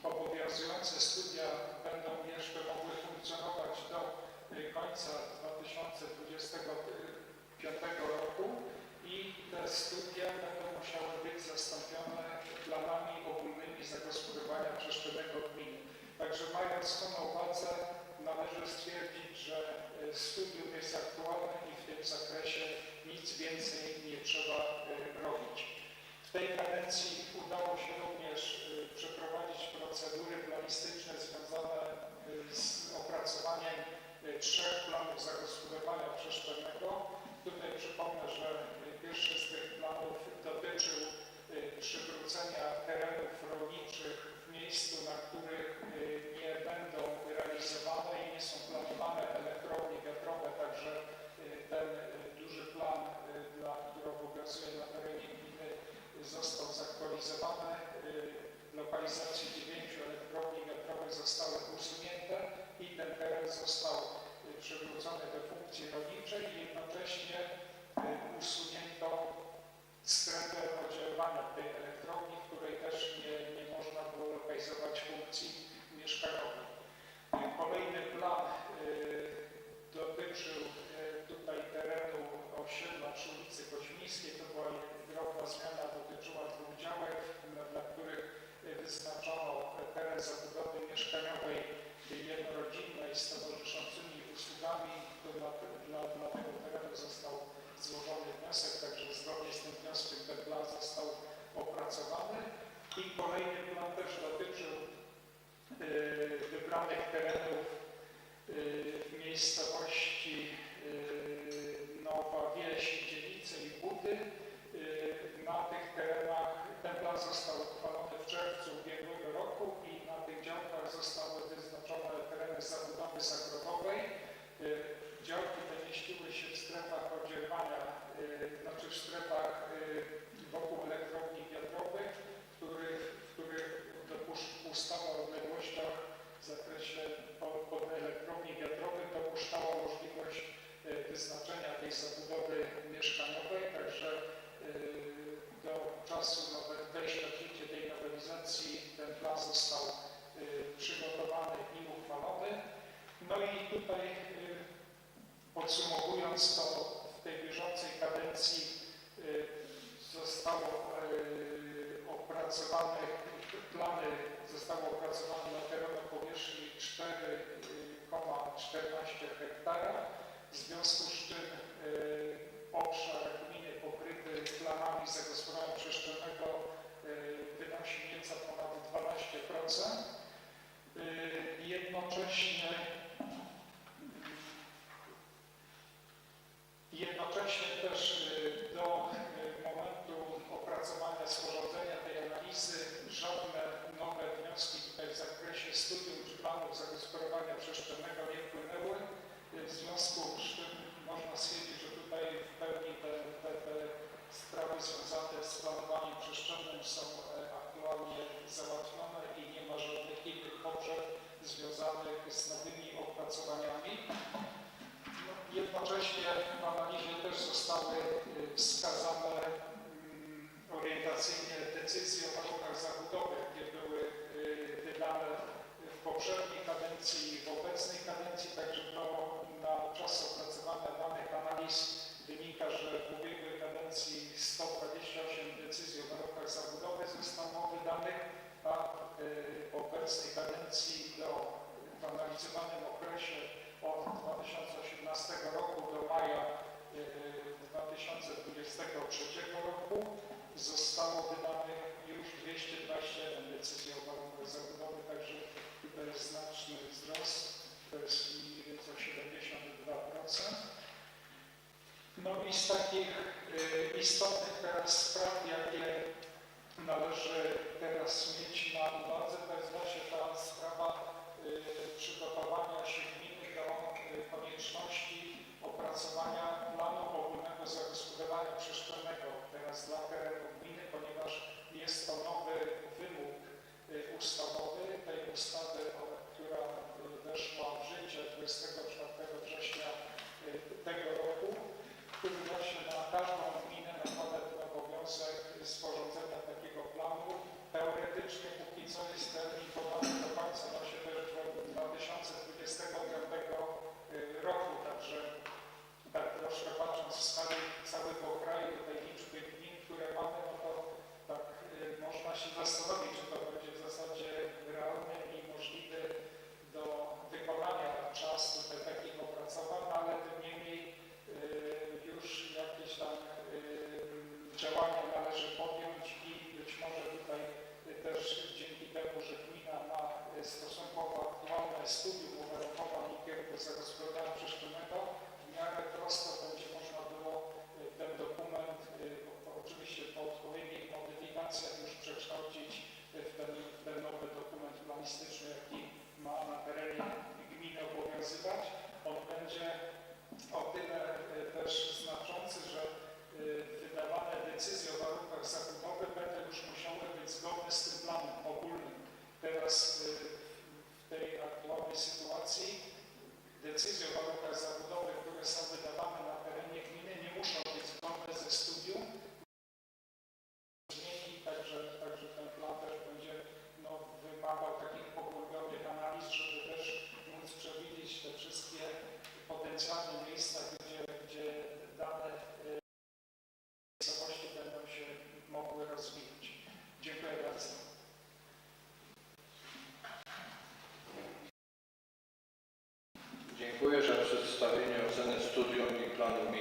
obowiązujące studia będą jeszcze mogły funkcjonować do końca 2025 roku i te studia będą musiały być zastąpione planami ogólnymi zagospodarowania przestrzennego gminy. Także mając to na uwadze, należy stwierdzić, że studium jest aktualne i w tym zakresie nic więcej nie trzeba robić. W tej kadencji udało się również przeprowadzić procedury planistyczne związane z opracowaniem 3 planów zagospodarowania przestrzennego. Tutaj przypomnę, że pierwszy z tych planów dotyczył przywrócenia terenów rolniczych w miejscu, na którym przywrócony do funkcji rolniczej i jednocześnie usunięto strefę oddziaływania tej elektrowni, w której też nie można było lokalizować funkcji mieszkaniowej. Kolejny plan dotyczył tutaj terenu osiedla przy ulicy Koźmińskiej. To była drobna zmiana, dotyczyła 2 działek, dla których wyznaczono teren zabudowy mieszkaniowej jednorodzinnej z towarzyszącymi usługami. Dla tego terenu został złożony wniosek, także zgodnie z tym wnioskiem ten plan został opracowany. I kolejny plan też dotyczył wybranych terenów w miejscowości Nowa Wieś, Dziewice i Budy. Na tych terenach ten plan został uchwalony w czerwcu ubiegłego roku i na tych działkach zostały wyznaczone tereny zabudowy zagrodowej. Działki te mieściły się w strefach oddziaływania, znaczy w strefach wokół elektrowni wiatrowych, w których ustawa o odległościach w zakresie pod elektrowni wiatrowych dopuszczała możliwość wyznaczenia tej zabudowy mieszkaniowej, także do czasu wejścia w życie tej nowelizacji ten plan został przygotowany i uchwalony. No i tutaj podsumowując to, w tej bieżącej kadencji zostały opracowane na terenie powierzchni 4,14 hektara, w związku z czym obszar gminy pokryty planami zagospodarowania przestrzennego wynosi nieco ponad 12%. Jednocześnie też do momentu opracowania, sporządzenia tej analizy żadne nowe wnioski tutaj w zakresie studium czy planów zagospodarowania przestrzennego nie wpłynęły. W związku z czym można stwierdzić, że tutaj w pełni te sprawy związane z planowaniem przestrzennym są aktualnie załatwione i nie ma żadnych innych potrzeb związanych z nowymi opracowaniami. Jednocześnie w analizie też zostały wskazane orientacyjnie decyzje o warunkach zabudowy, jakie były wydane w poprzedniej kadencji i w obecnej kadencji, także na czas opracowania danych analiz wynika, że w ubiegłej kadencji 128 decyzji o warunkach zabudowy zostało wydanych, a w obecnej kadencji w analizowanym okresie od 2018 roku do maja 2023 roku zostało wydanych już 221 decyzji o warunkach zabudowy, także tutaj jest znaczny wzrost, to jest mniej więcej 72%. No i z takich istotnych teraz spraw, jakie należy teraz mieć na uwadze, to jest właśnie ta sprawa przygotowania się gminy do konieczności opracowania planu ogólnego zagospodarowania przestrzennego teraz dla terenu gminy, ponieważ jest to nowy wymóg ustawowy tej ustawy, która weszła w życie 24 września tego roku, który właśnie na każdą gminę nakłada ten obowiązek sporządzenia takiego planu. Teoretycznie póki co jest termin podany do końca właśnie też 2025 roku, także tak troszkę patrząc w skali całego kraju, tej liczby gmin, które mamy, no to tak można się zastanowić, czy to będzie w zasadzie realne i możliwe do wykonania czas tutaj takich opracowań, ale tym niemniej już jakieś tam działania należy podjąć i być może tutaj też dzięki temu, że gmina ma stosunkowo aktualne studium uwarunkowań i kierunków zagospodarowania przestrzennego, w miarę prosto będzie można było ten dokument, oczywiście po odpowiednich modyfikacjach, już przekształcić w ten nowy dokument planistyczny, jaki ma na terenie gminy obowiązywać. On będzie o tyle też znaczący, że wydawane decyzje o warunkach zabudowy będą już musiały być zgodne z tym planem ogólnym. Teraz w tej aktualnej sytuacji decyzje o warunkach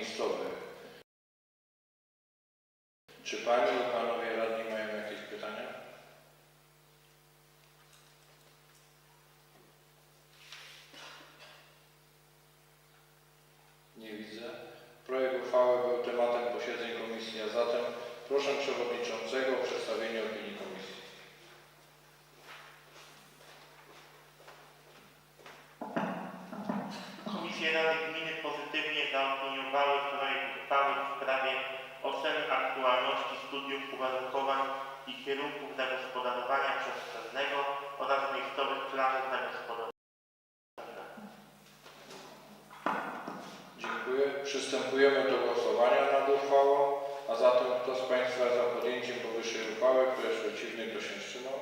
miejscowych. Czy Panie i Panowie Radni mają jakieś pytania? Nie widzę. Projekt uchwały był tematem posiedzeń komisji, a zatem proszę Przewodniczącego o przedstawienie opinii komisji. Komisje Rady Gminy pozytywnie zaopiniowały projekt uchwały w sprawie oceny aktualności studiów uwarunkowań i kierunków zagospodarowania przestrzennego oraz miejscowych planów zagospodarowania. Dziękuję. Przystępujemy do głosowania nad uchwałą, a zatem kto z Państwa za podjęciem powyższej uchwały, kto jest przeciwny, kto się wstrzymał?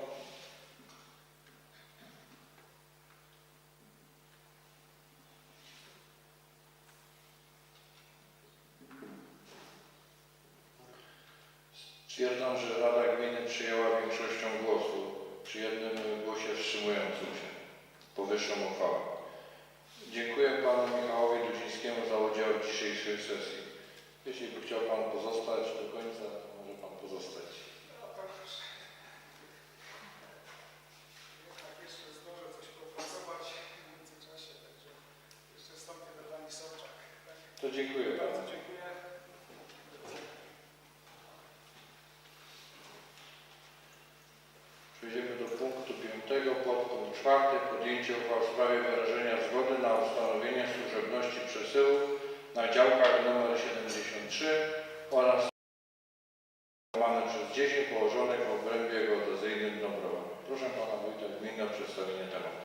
Stwierdzam, że Rada Gminy przyjęła większością głosów przy jednym głosie wstrzymującym się powyższą uchwałę. Dziękuję Panu Michałowi Dudzińskiemu za udział w dzisiejszej sesji. Jeśli by chciał Pan pozostać do końca, to może Pan pozostać. No tak, jednak jeszcze zdążę coś popracować w międzyczasie, także jeszcze wstąpię do Pani Soczak. Tak? To dziękuję Bardzo Panu. dziękuję. Przejdziemy do punktu 5. Podpunkt 4. Podjęcie uchwał w sprawie wyrażenia zgody na ustanowienie służebności przesyłu na działkach nr 73 oraz łamane przez 10 położonych w obrębie geodezyjnym Dąbrowa. Proszę Pana Wójta Gminy o przedstawienie tematu.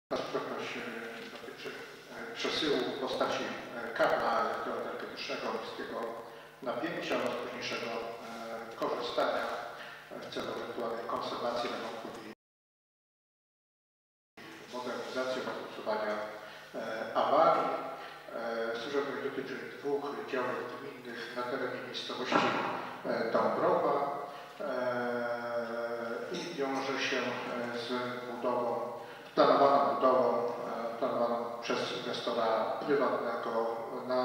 Ta sprawność dotyczy przesyłu w postaci kabla elektroenergetycznego niskiego napięcia oraz późniejszego korzystania w celu ewentualnej konserwacji remontu i modernizacji oraz usuwania awarii. Służebność dotyczy dwóch działek gminnych na terenie miejscowości Dąbrowa i wiąże się z planowaną przez inwestora prywatnego na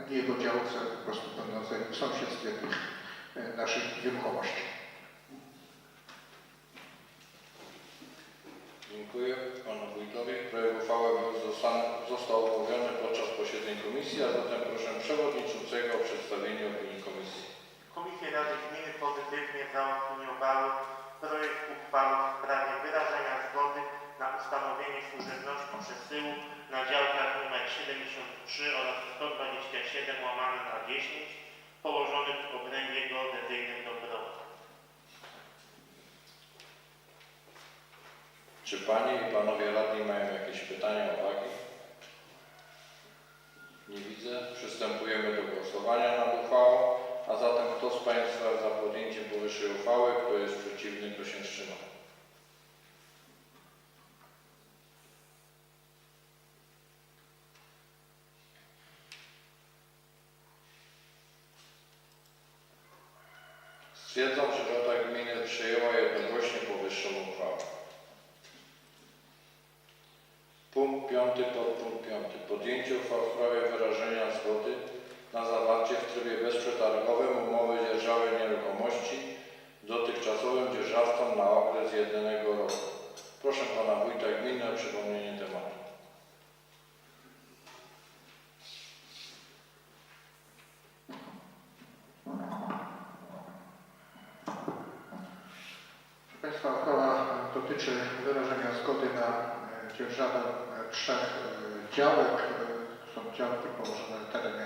jego działce, po prostu będącej w sąsiedztwie tych naszych nieruchomości. Dziękuję Panu Wójtowi. Projekt uchwały został omówiony podczas posiedzeń komisji, a zatem proszę Przewodniczącego o przedstawienie opinii komisji. Komisje Rady Gminy pozytywnie zaopiniowały projekt uchwały w sprawie wyrażenia zgody na ustanowienie służebności przesyłu na działkach nr 73 oraz 127 łamane na 10 położonych w obrębie geodezyjnym Dąbrowa. Czy Panie i Panowie Radni mają jakieś pytania, uwagi? Nie widzę. Przystępujemy do głosowania nad uchwałą, a zatem kto z Państwa za podjęciem powyższej uchwały, kto jest przeciwny, kto się wstrzymał? Stwierdzam, że Rada Gminy przyjęła jednogłośnie powyższą uchwałę. Punkt 5. Podpunkt 5. Podjęcie uchwał w sprawie wyrażenia zgody na zawarcie w trybie bezprzetargowym umowy dzierżawy nieruchomości z dotychczasowym dzierżawcą na okres 1 roku. Proszę Pana Wójta Gminy o przypomnienie tematu. Proszę Państwa, uchwała dotyczy wyrażenia zgody na dzierżawę 3 działek. To są działki położone na terenie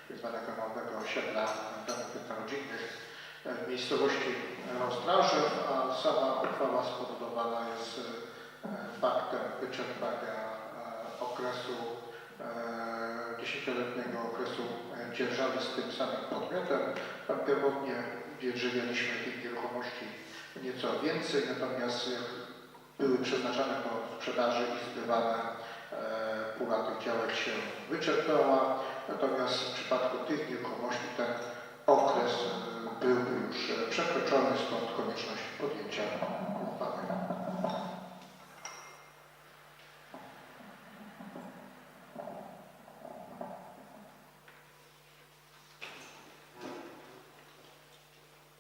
tzw. małego osiedla domów jednorodzinnych w miejscowości Rozdrażew, a sama uchwała spowodowana jest faktem wyczerpania okresu 10-letniego okresu dzierżawy z tym samym podmiotem. Pierwotnie dzierżyliśmy tych nieruchomości nieco więcej, natomiast były przeznaczone do sprzedaży i zbywane, pula tych działek się wyczerpała, natomiast w przypadku tych nieruchomości ten okres byłby już przekroczony, stąd konieczność podjęcia uchwały.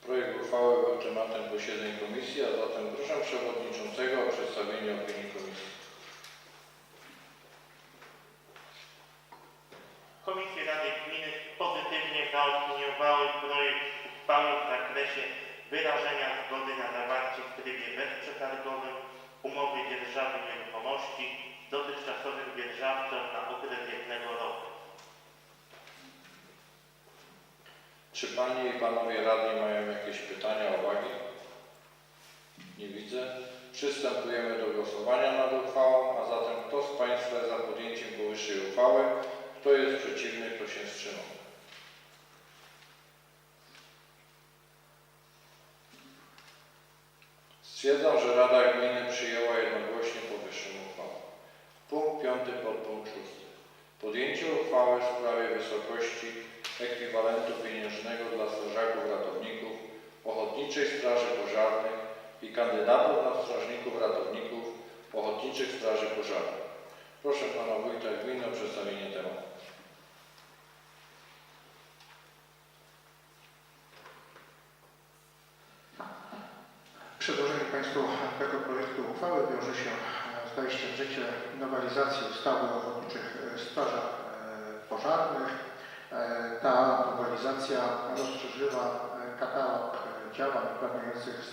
Projekt uchwały był tematem posiedzeń komisji, a zatem proszę przewodniczącego o przedstawienie opinii komisji. Komisje Rady Gminy pozytywnie zaopiniowały projekt uchwały w zakresie wyrażenia zgody na zawarcie w trybie bezprzetargowym umowy dzierżawy nieruchomości z dotychczasowym dzierżawcą na okres 1 roku. Czy Panie i Panowie Radni mają jakieś pytania, uwagi? Nie widzę. Przystępujemy do głosowania nad uchwałą, a zatem kto z Państwa jest za podjęciem powyższej uchwały? Kto jest przeciwny? Kto się wstrzymał? Stwierdzam, że Rada Gminy przyjęła jednogłośnie powyższą uchwałę. Punkt 5. Podpunkt 6. Podjęcie uchwały w sprawie wysokości ekwiwalentu pieniężnego dla strażaków ratowników, Ochotniczej Straży Pożarnej i kandydatów na strażników ratowników Ochotniczych Straży Pożarnych. Proszę Pana Wójta Gminy o przedstawienie tematu. Przedłożenie Państwu tego projektu uchwały wiąże się z wejściem w życie nowelizacji ustawy o ochotniczych strażach pożarnych. Ta nowelizacja rozszerzyła katalog działań uprawniających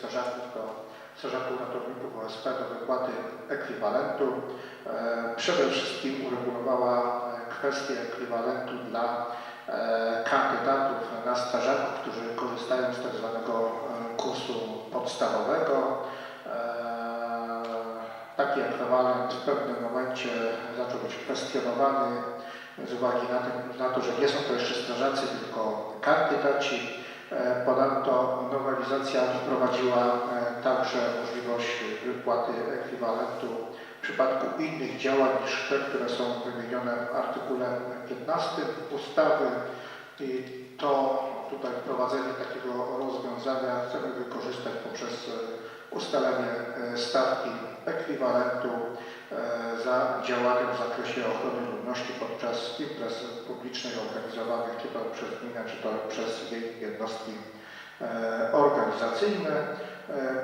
strażaków ratowników OSP do wypłaty ekwiwalentu. Przede wszystkim uregulowała kwestię ekwiwalentu dla kandydatów na strażaków, którzy korzystają z tzw. kursu podstawowego. Taki ekwiwalent w pewnym momencie zaczął być kwestionowany z uwagi na to, że nie są to jeszcze strażacy, tylko kandydaci. Ponadto nowelizacja wprowadziła także możliwość wypłaty ekwiwalentu w przypadku innych działań niż te, które są wymienione w artykule 15 ustawy. I to tutaj wprowadzenie takiego rozwiązania chcemy wykorzystać poprzez ustalenie stawki ekwiwalentu za działania w zakresie ochrony ludności podczas imprez publicznych organizowanych czy to przez gminę, czy to przez jej jednostki organizacyjne.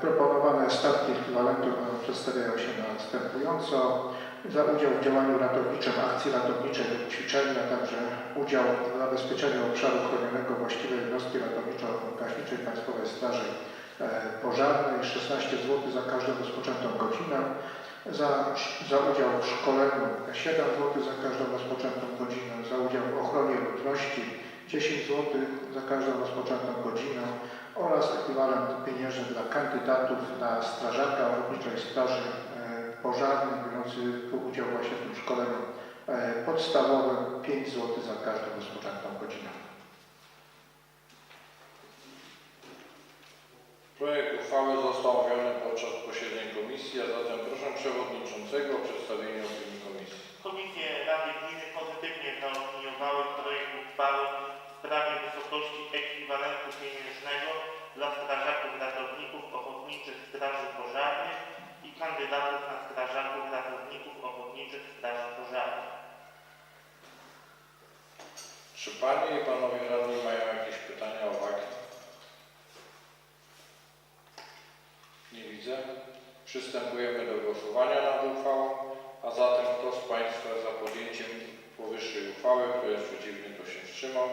Proponowane stawki ekwiwalentu przedstawiają się następująco. Za udział w działaniu ratowniczym, akcji ratowniczej lub ćwiczeniu, a także udział w zabezpieczeniu obszaru chronionego właściwej jednostki ratowniczo-gaśniczej Państwowej Straży Pożarnej 16 zł za każdą rozpoczętą godzinę. Za udział w szkoleniu 7 zł za każdą rozpoczętą godzinę. Za udział w ochronie ludności 10 zł za każdą rozpoczętą godzinę oraz ekwiwalent pieniężny dla kandydatów na strażaka Ochotniczej Straży Pożarnej biorący udział właśnie w tym szkoleniu podstawowym 5 zł za każdą rozpoczętą godzinę. Projekt uchwały został omówiony podczas posiedzeń komisji, a zatem proszę Przewodniczącego o przedstawienie opinii komisji. Komisje Rady Gminy pozytywnie zaopiniowały projekt uchwały w sprawie wysokości ekwiwalentu pieniężnego dla strażaków ratowników Ochotniczych Straży Pożarnych i kandydatów na strażaków ratowników Ochotniczych Straży Pożarnych. Czy Panie i Panowie Radni mają jakieś pytania, uwagi? Nie widzę. Przystępujemy do głosowania nad uchwałą, a zatem kto z Państwa za podjęciem powyższej uchwały, kto jest przeciwny, kto się wstrzymał?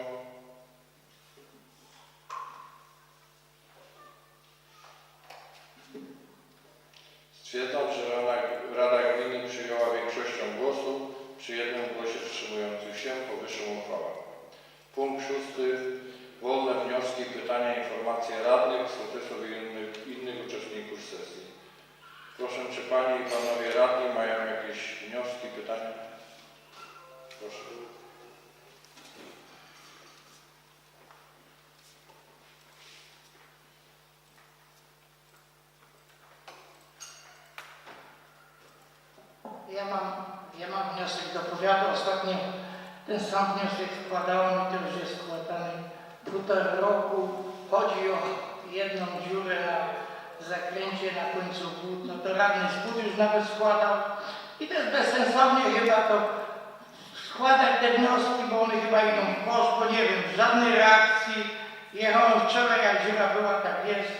Stwierdzam, że Rada Gminy przyjęła większością głosów przy jednym głosie wstrzymujących się powyższą uchwałę. Punkt 6. Wolne wnioski, pytania, informacje radnych, sołtysów i innych uczestników sesji. Proszę, czy Panie i Panowie Radni mają jakieś wnioski, pytania? Proszę. Ja mam wniosek do powiatu. Ostatnio ten sam wniosek składałem i to już jest składany 1,5 roku. chodzi o jedną dziurę na zakręcie na końcu wód, no to radny z wód już nawet składał i to jest bezsensownie chyba to składać te wnioski, bo one chyba idą w koszt, bo nie wiem, żadnej reakcji. Jechałem wczoraj, jak dziura była, tak jest,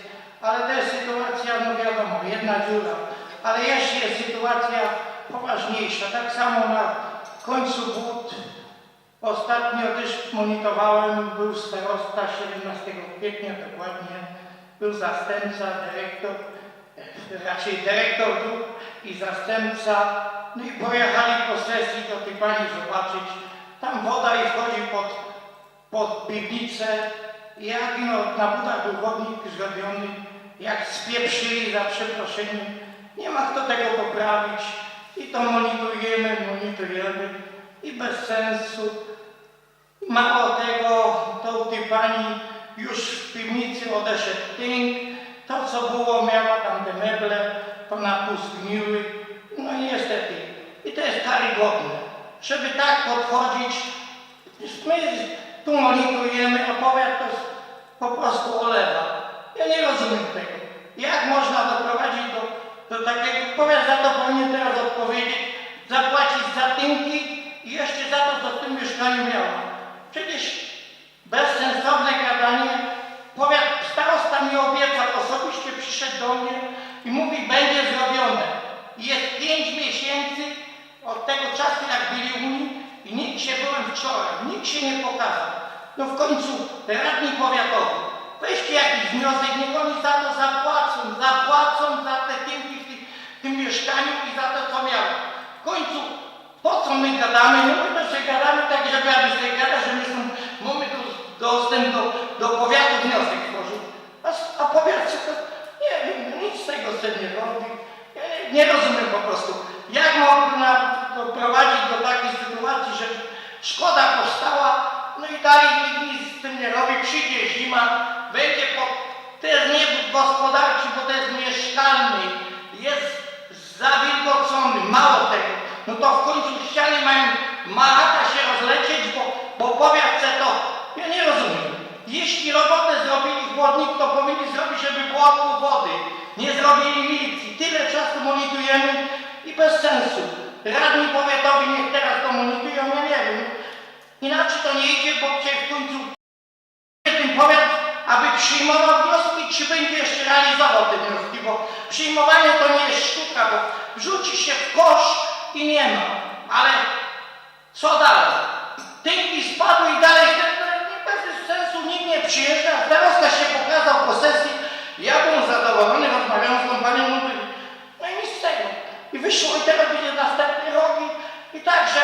ale to jest sytuacja, no wiadomo, jedna dziura, ale jeszcze jest sytuacja poważniejsza. Tak samo na końcu wód ostatnio też monitorowałem, był starosta 17 kwietnia dokładnie, był zastępca, dyrektor, raczej dyrektor dróg i zastępca, no i pojechali po sesji do tej pani zobaczyć. Tam woda i wchodzi pod piwnicę, jak no, na budach był chodnik zrobiony, jak spieprzyli za przeproszeniem, nie ma kto tego poprawić i to monitorujemy i bez sensu. Mało tego, to u tej pani już w piwnicy odeszedł tynk, to co było, miała tam te meble, to na pół zgniły, no i niestety. I to jest karygodne, żeby tak podchodzić, my tu monitorujemy, a powiat to po prostu olewa. Ja nie rozumiem tego. Jak można doprowadzić do takiego, powiat za to powinien teraz odpowiedzieć, zapłacić za tynki i jeszcze za to, co w tym mieszkaniu miała. Przecież bezsensowne gadanie. Powiat starosta mi obiecał, osobiście przyszedł do mnie i mówi, będzie zrobione. Jest 5 miesięcy od tego czasu, jak byli u mnie i nikt się, byłem wczoraj, nikt się nie pokazał. No w końcu radni powiatowi, weźcie jakiś wniosek, niech oni za to zapłacą za te tynki w tym mieszkaniu i za to, co miało. W końcu, po co my gadamy? No my to się gadamy tak, żeby aby sobie gadać, że my mamy tu dostęp do powiatu wniosek tworzył. A powiat to, nie wiem, nic z tego sobie nie robi. Ja nie rozumiem po prostu, jak można doprowadzić do takiej sytuacji, że szkoda powstała, no i dalej nikt nic z tym nie robi, przyjdzie zima, będzie to jest nie gospodarczy, bo to jest mieszkalny, jest zawilgocony, mało tego, no to w końcu ściany mają machata się rozlecieć, bo powiat chce to. Ja nie rozumiem. Jeśli robotę zrobili chłodnik, to powinni zrobić, żeby było pół wody. Nie zrobili milicji. Tyle czasu monitorujemy i bez sensu. Radni powiatowi niech teraz to monitorują, ja nie wiem. Inaczej to nie idzie, bo w końcu ten powiat, aby przyjmował wnioski, czy będzie jeszcze realizował te wnioski, bo przyjmowanie to nie jest sztuka, bo wrzuci się w kosz i nie ma. Ale co dalej? Tynki spadły i dalej, bez sensu nikt nie przyjeżdża. Starosta się pokazał po sesji, ja byłem zadowolony, rozmawiałem z tą panią, no i nic z tego. I wyszło i teraz będzie następny rok i tak, że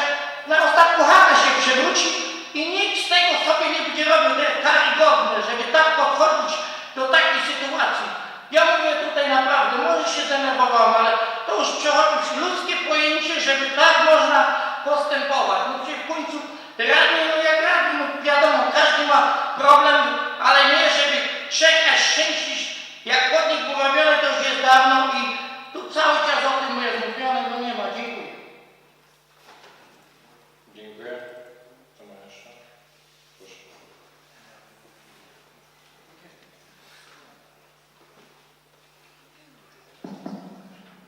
na ostatnią chatę się przewróci i nikt z tego sobie nie będzie robił. To jest karygodne, żeby tak podchodzić do takiej sytuacji. Ja mówię tutaj naprawdę, może się denerwowałem, ale to już przechodzi w ludzkie pojęcie, żeby tak można postępować. No przecież w końcu radni, no jak radni, no wiadomo, każdy ma problem, ale nie, żeby czekać, szczęścić, jak chodnik był robiony, to już jest dawno i tu cały czas o tym jest mówione, no nie ma. Dziękuję. Dziękuję. Co ma jeszcze? Proszę.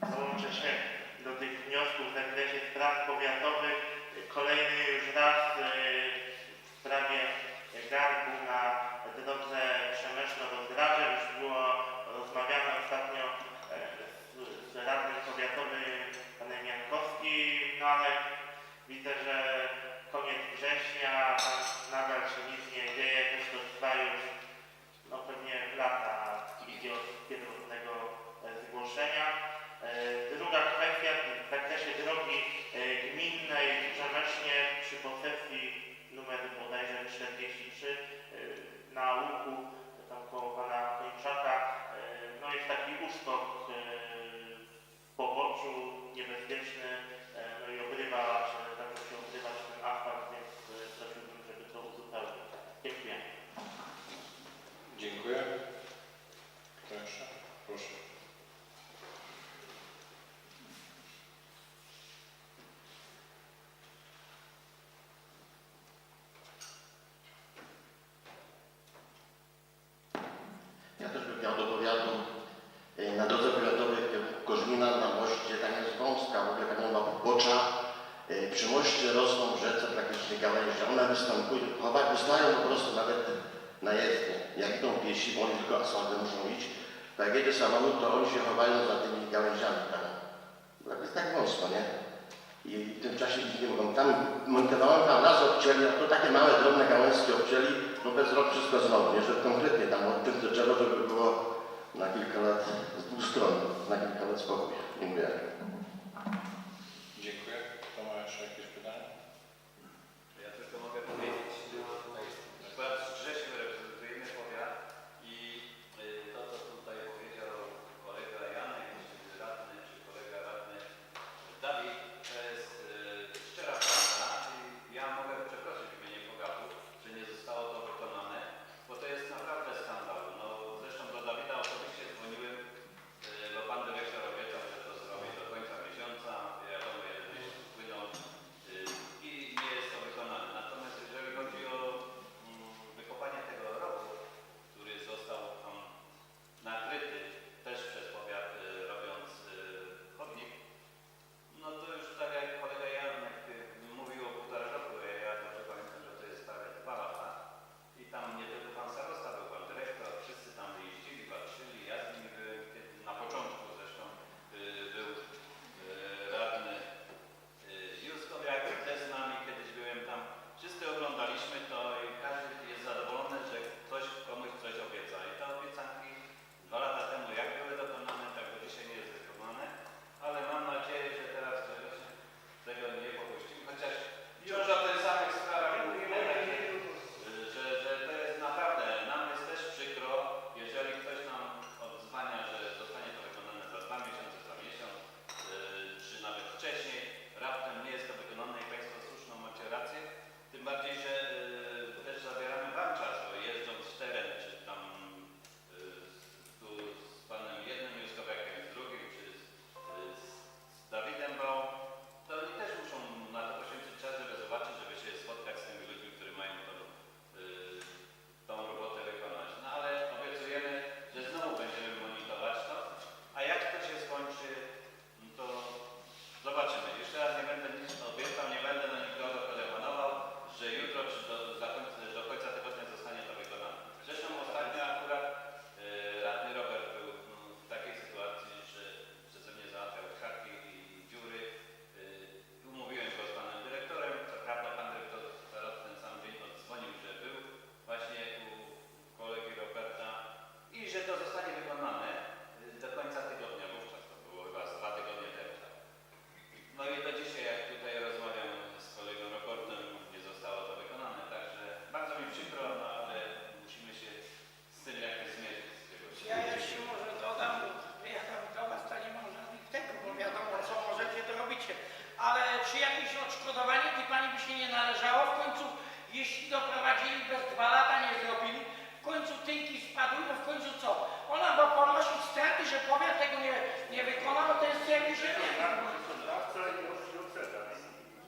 Dołączę się do tych wniosków w zakresie spraw powiatowych. Kolejny już raz w sprawie gangu na drodze Przemyśl-Rozdraże. Już było rozmawiane ostatnio z radnym powiatowym panem Jankowskim, no ale widzę, że koniec września, tam nadal się nic nie dzieje, też to trwa już no pewnie lata, idzie od pierwotnego zgłoszenia. Druga kwestia w zakresie drogi gminnej w Przemyśle przy posesji numer bodajże 43 na łuku, tam koło pana Kończaka, no jest taki uskok w poboczu niebezpieczny, no i zaczął się obrywać ten asfalt, więc prosiłbym, żeby to uzupełnić. przy moście rosną w rzece praktycznie gałęzie. One występują, wystają po prostu nawet na jezdnię. Jak idą piesi, bo oni tylko asfaltem muszą iść, to jak jedzie samochód, to oni się chowają za tymi gałęziami tam. To jest tak wąsko, nie? I w tym czasie ich nie mogą. Tam montowałem tam raz obcięli, a to takie małe, drobne gałęzki obcięli, no bez rok wszystko znowu, nie? Żeby konkretnie tam odcięte drzewo, żeby było na kilka lat z dwóch stron, na kilka lat spokój. Dziękuję. Dziękuję. Kto ma jeszcze jakieś pytania? Ja tylko mogę powiedzieć, akurat z Grzesiem reprezentujemy powiat i to, co tutaj powiedział kolega Janek, czy radny, czy kolega radny Dawid, to jest szczera prawda i ja mogę przeprosić w imieniu powiatu, że nie zostało to wykonane, bo to jest naprawdę skandal. No, zresztą do Dawida osobiście dzwoniłem, bo pan dyrektor obiecał, że to zrobi do końca miesiąca, wiadomo, jeden miesiąc wpłynął i nie jest to wykonane. Natomiast jeżeli chodzi o wykopanie tego rowu, który został tam nakryty też przez powiat, robiąc chodnik, no to już tak jak kolega Janek mówił o 1,5 roku, ja dobrze pamiętam, że to jest prawie 2 lata i tam nie tylko pan starosta był, pan dyrektor, wszyscy tam wyjeździli, patrzyli, ja z nimi byłem, na początku zresztą był radny Juskowiak też z nami, kiedyś byłem tam, wszyscy oglądaliśmy to i każdy jest zadowolony, że ktoś komuś coś obieca i te obiecanki 2 lata temu jak były dokonane, tak do dzisiaj nie jest wykonane, ale mam nadzieję, że teraz czegoś tego nie popuścimy, chociaż wciąż o tych samych sprawach mówimy, że to jest naprawdę, nam jest też przykro, jeżeli ktoś nam odzwania, że zostanie to wykonane za 2 miesiące, za miesiąc, czy nawet wcześniej, raptem nie jest to wykonane i Państwo słuszną macie rację, tym bardziej, że też zabieramy Wam czas, bo jeżdżąc w teren, czy tam tu z panem jednym Juskowiakiem, z drugim, czy z Dawidem, bo to oni też muszą na to poświęcić czas, żeby zobaczyć, żeby się spotkać z tymi ludźmi, którzy mają tą robotę wykonać. No ale obiecujemy, że znowu będziemy monitorować to, a jak to się skończy, no to zobaczymy. Jeszcze raz nie będę nic obiecał, nie będę na nikogo telefonował, że jutro czy do końca tygodnia zostanie to wykonane. Zresztą ostatnio akurat radny Robert był w takiej sytuacji, że przeze mnie załatwiał krzaki i dziury. Umówiłem go z panem dyrektorem, co prawda pan dyrektor zaraz w ten sam dzień odzwonił, że był właśnie u kolegi Roberta i że to zostanie wykonane do końca tygodnia, wówczas to było chyba 2 tygodnie temu. No i do dzisiaj, jak tutaj rozmawiam z kolegą Robertem, nie zostało to wykonane, także bardzo mi przykro, no ale musimy się z tym jakoś zmierzyć. Ja jeszcze może dodam, że ja tam do was to nie mam żadnych tego, bo wiadomo co możecie, to robicie. Ale czy jakieś odszkodowanie tej pani by się nie należało? W końcu, jeśli doprowadzili bez 2 lata, nie zrobili, w końcu tynki spadły, no w końcu co? Ona ma ponosić straty, że powiat tego nie wykonał, no to jest jakieś, że nie wiem.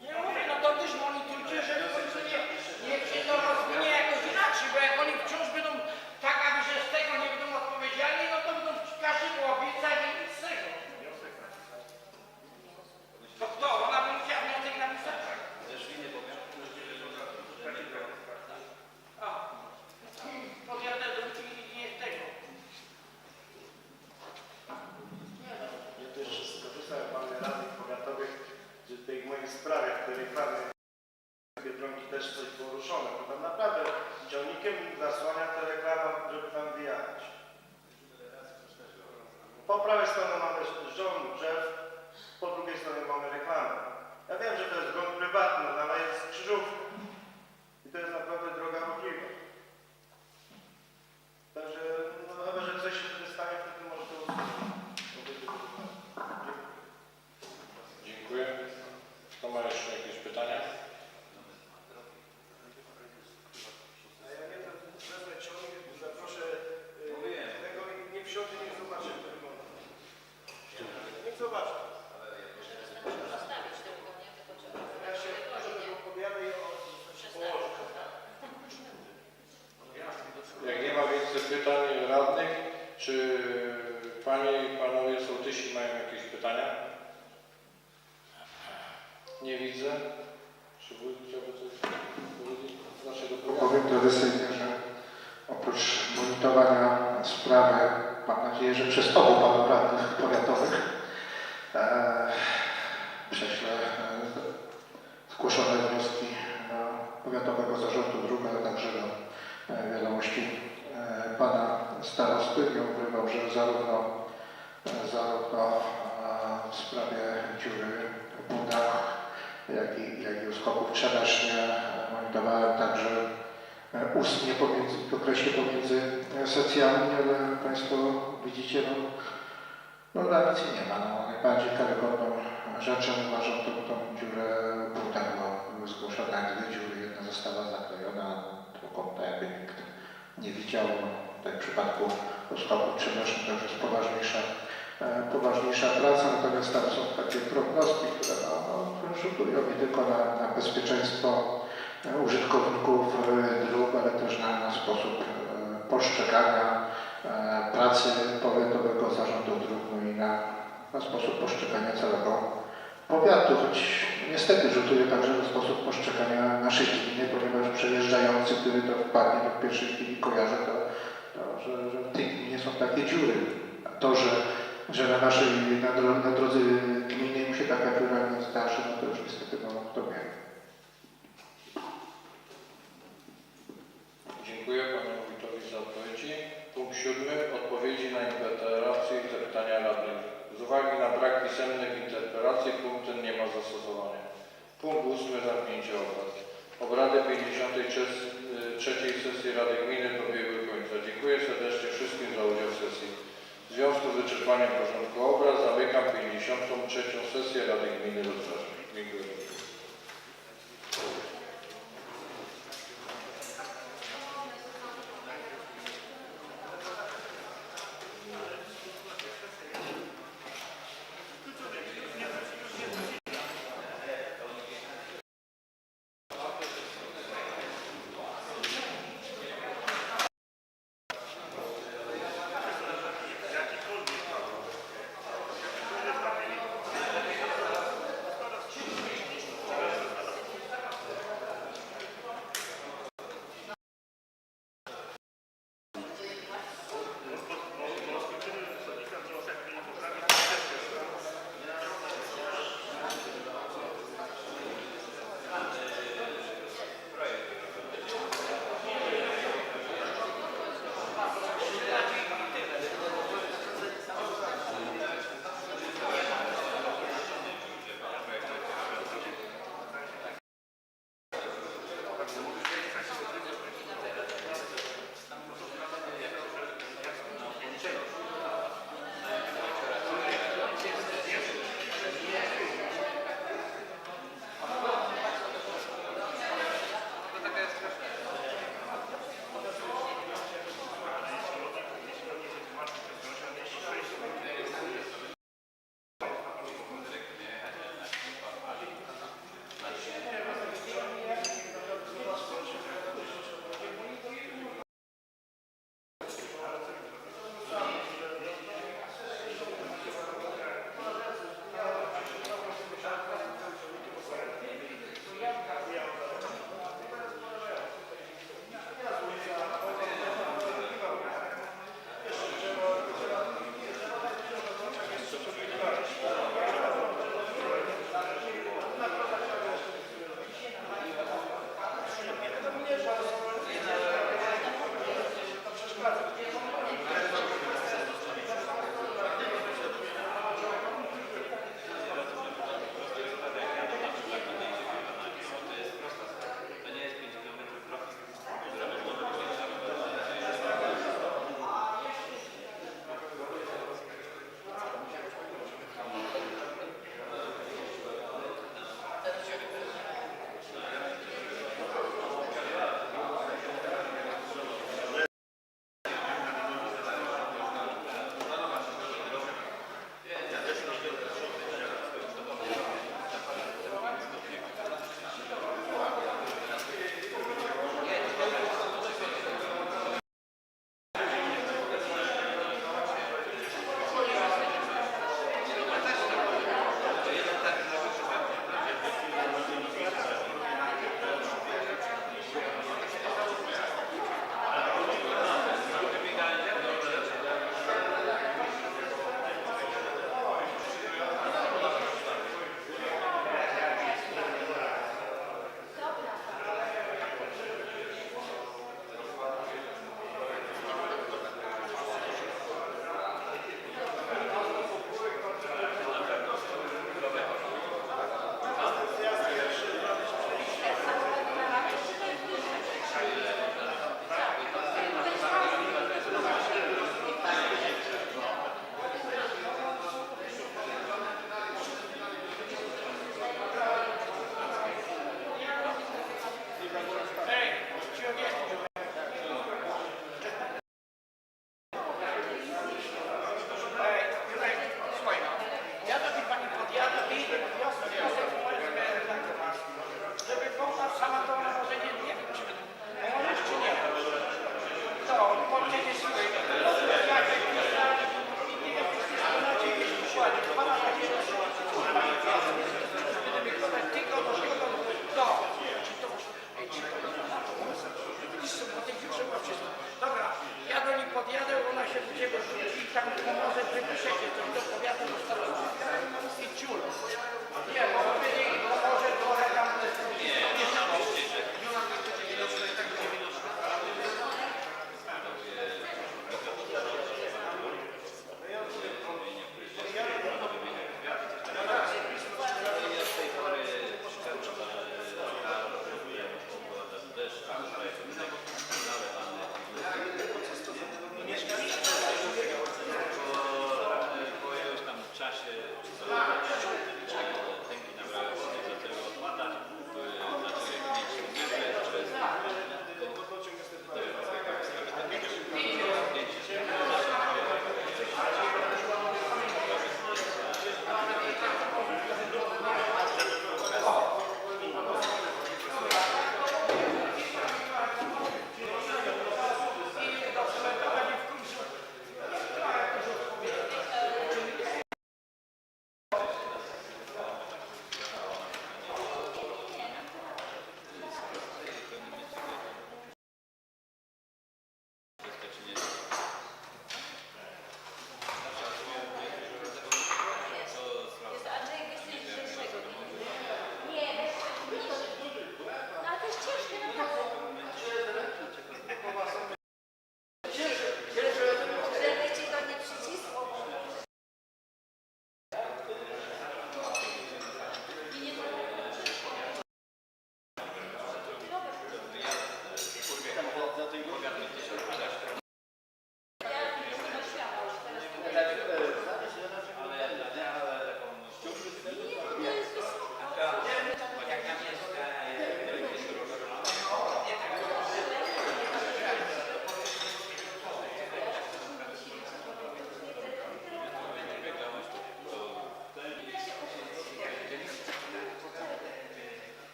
Nie mówię, no to też monitorujcie, że w końcu niech się to rozwinie jakoś inaczej, bo jak oni wciąż będą tak, aby że z tego nie będą odpowiedzialni, no to będą każdy mu obiecać i nic z tego. To kto? Ona by musiała wniosek napisać. A, powiada do nie z tego. Ja też skorzystam, panie radnych powiatowych, że w tej mojej sprawie, w której prawie Biedronki też coś poruszone, bo tam naprawdę ciągnikiem zasłania te reklama, żeby tam wyjechać. Po prawej stronie mamy rząd drzew, po drugiej stronie mamy reklamę. Ja wiem, że to jest grunt prywatny, no ale jest krzyżówka. I to jest naprawdę droga możliwa. Także, no chyba, że coś się wtedy stanie, wtedy może to usunąć. Dziękuję. Kto ma jeszcze jakieś pytania? A ja nie wezmę ciągnik, zaproszę tego i nie wsiądzie, niech zobaczy, jak to wygląda. Niech zobaczy. Ja się opowiadam i położę. Jak nie ma więcej pytań radnych, czy panie i panowie sołtysi mają jakieś pytania? Nie widzę. prezydencyjny, że oprócz monitorowania sprawy, mam nadzieję, że przez obu panów radnych powiatowych, prześlę zgłoszone wnioski do Powiatowego Zarządu Dróg, ale także do wiadomości pana starosty. Nie ukrywam, że zarówno w sprawie dziury w Budach, jak i u skoków Trzebesznie monitorowałem także ustnie w okresie pomiędzy sesjami, ale Państwo widzicie, no reakcji nie ma. No, najbardziej karygodną rzeczą uważam tą dziurę w Budach, bo były zgłoszone dwie dziury, jedna została zaklejona do kąta, jakby nikt nie widział. Tutaj w przypadku skoków Trzebesznych to już jest poważniejsza praca, natomiast tam są takie prognostki, które rzutują nie tylko na bezpieczeństwo użytkowników dróg, ale też na sposób postrzegania pracy Powiatowego Zarządu Dróg, no i na sposób postrzegania całego powiatu, choć niestety rzutuje także na sposób postrzegania naszej gminy, ponieważ przejeżdżający, który to wpadnie, to w pierwszej chwili kojarzy że w tej gminie są takie dziury. A to, że na drodze gminy mu się taka dziura nie zdarzy, no to już niestety kto wie. Dziękuję panu wójtowi za odpowiedzi. Punkt 7. Odpowiedzi na interpelacje i zapytania radnych. Z uwagi na brak pisemnych interpelacji punkt ten nie ma zastosowania. Punkt 8. Zamknięcie obrad. Obrady 53. sesji Rady Gminy dobiegły końca. Dziękuję serdecznie wszystkim za udział w sesji. W związku z wyczerpaniem porządku obrad zamykam 53. sesję Rady Gminy Rozdrażnik. Dziękuję. Bardzo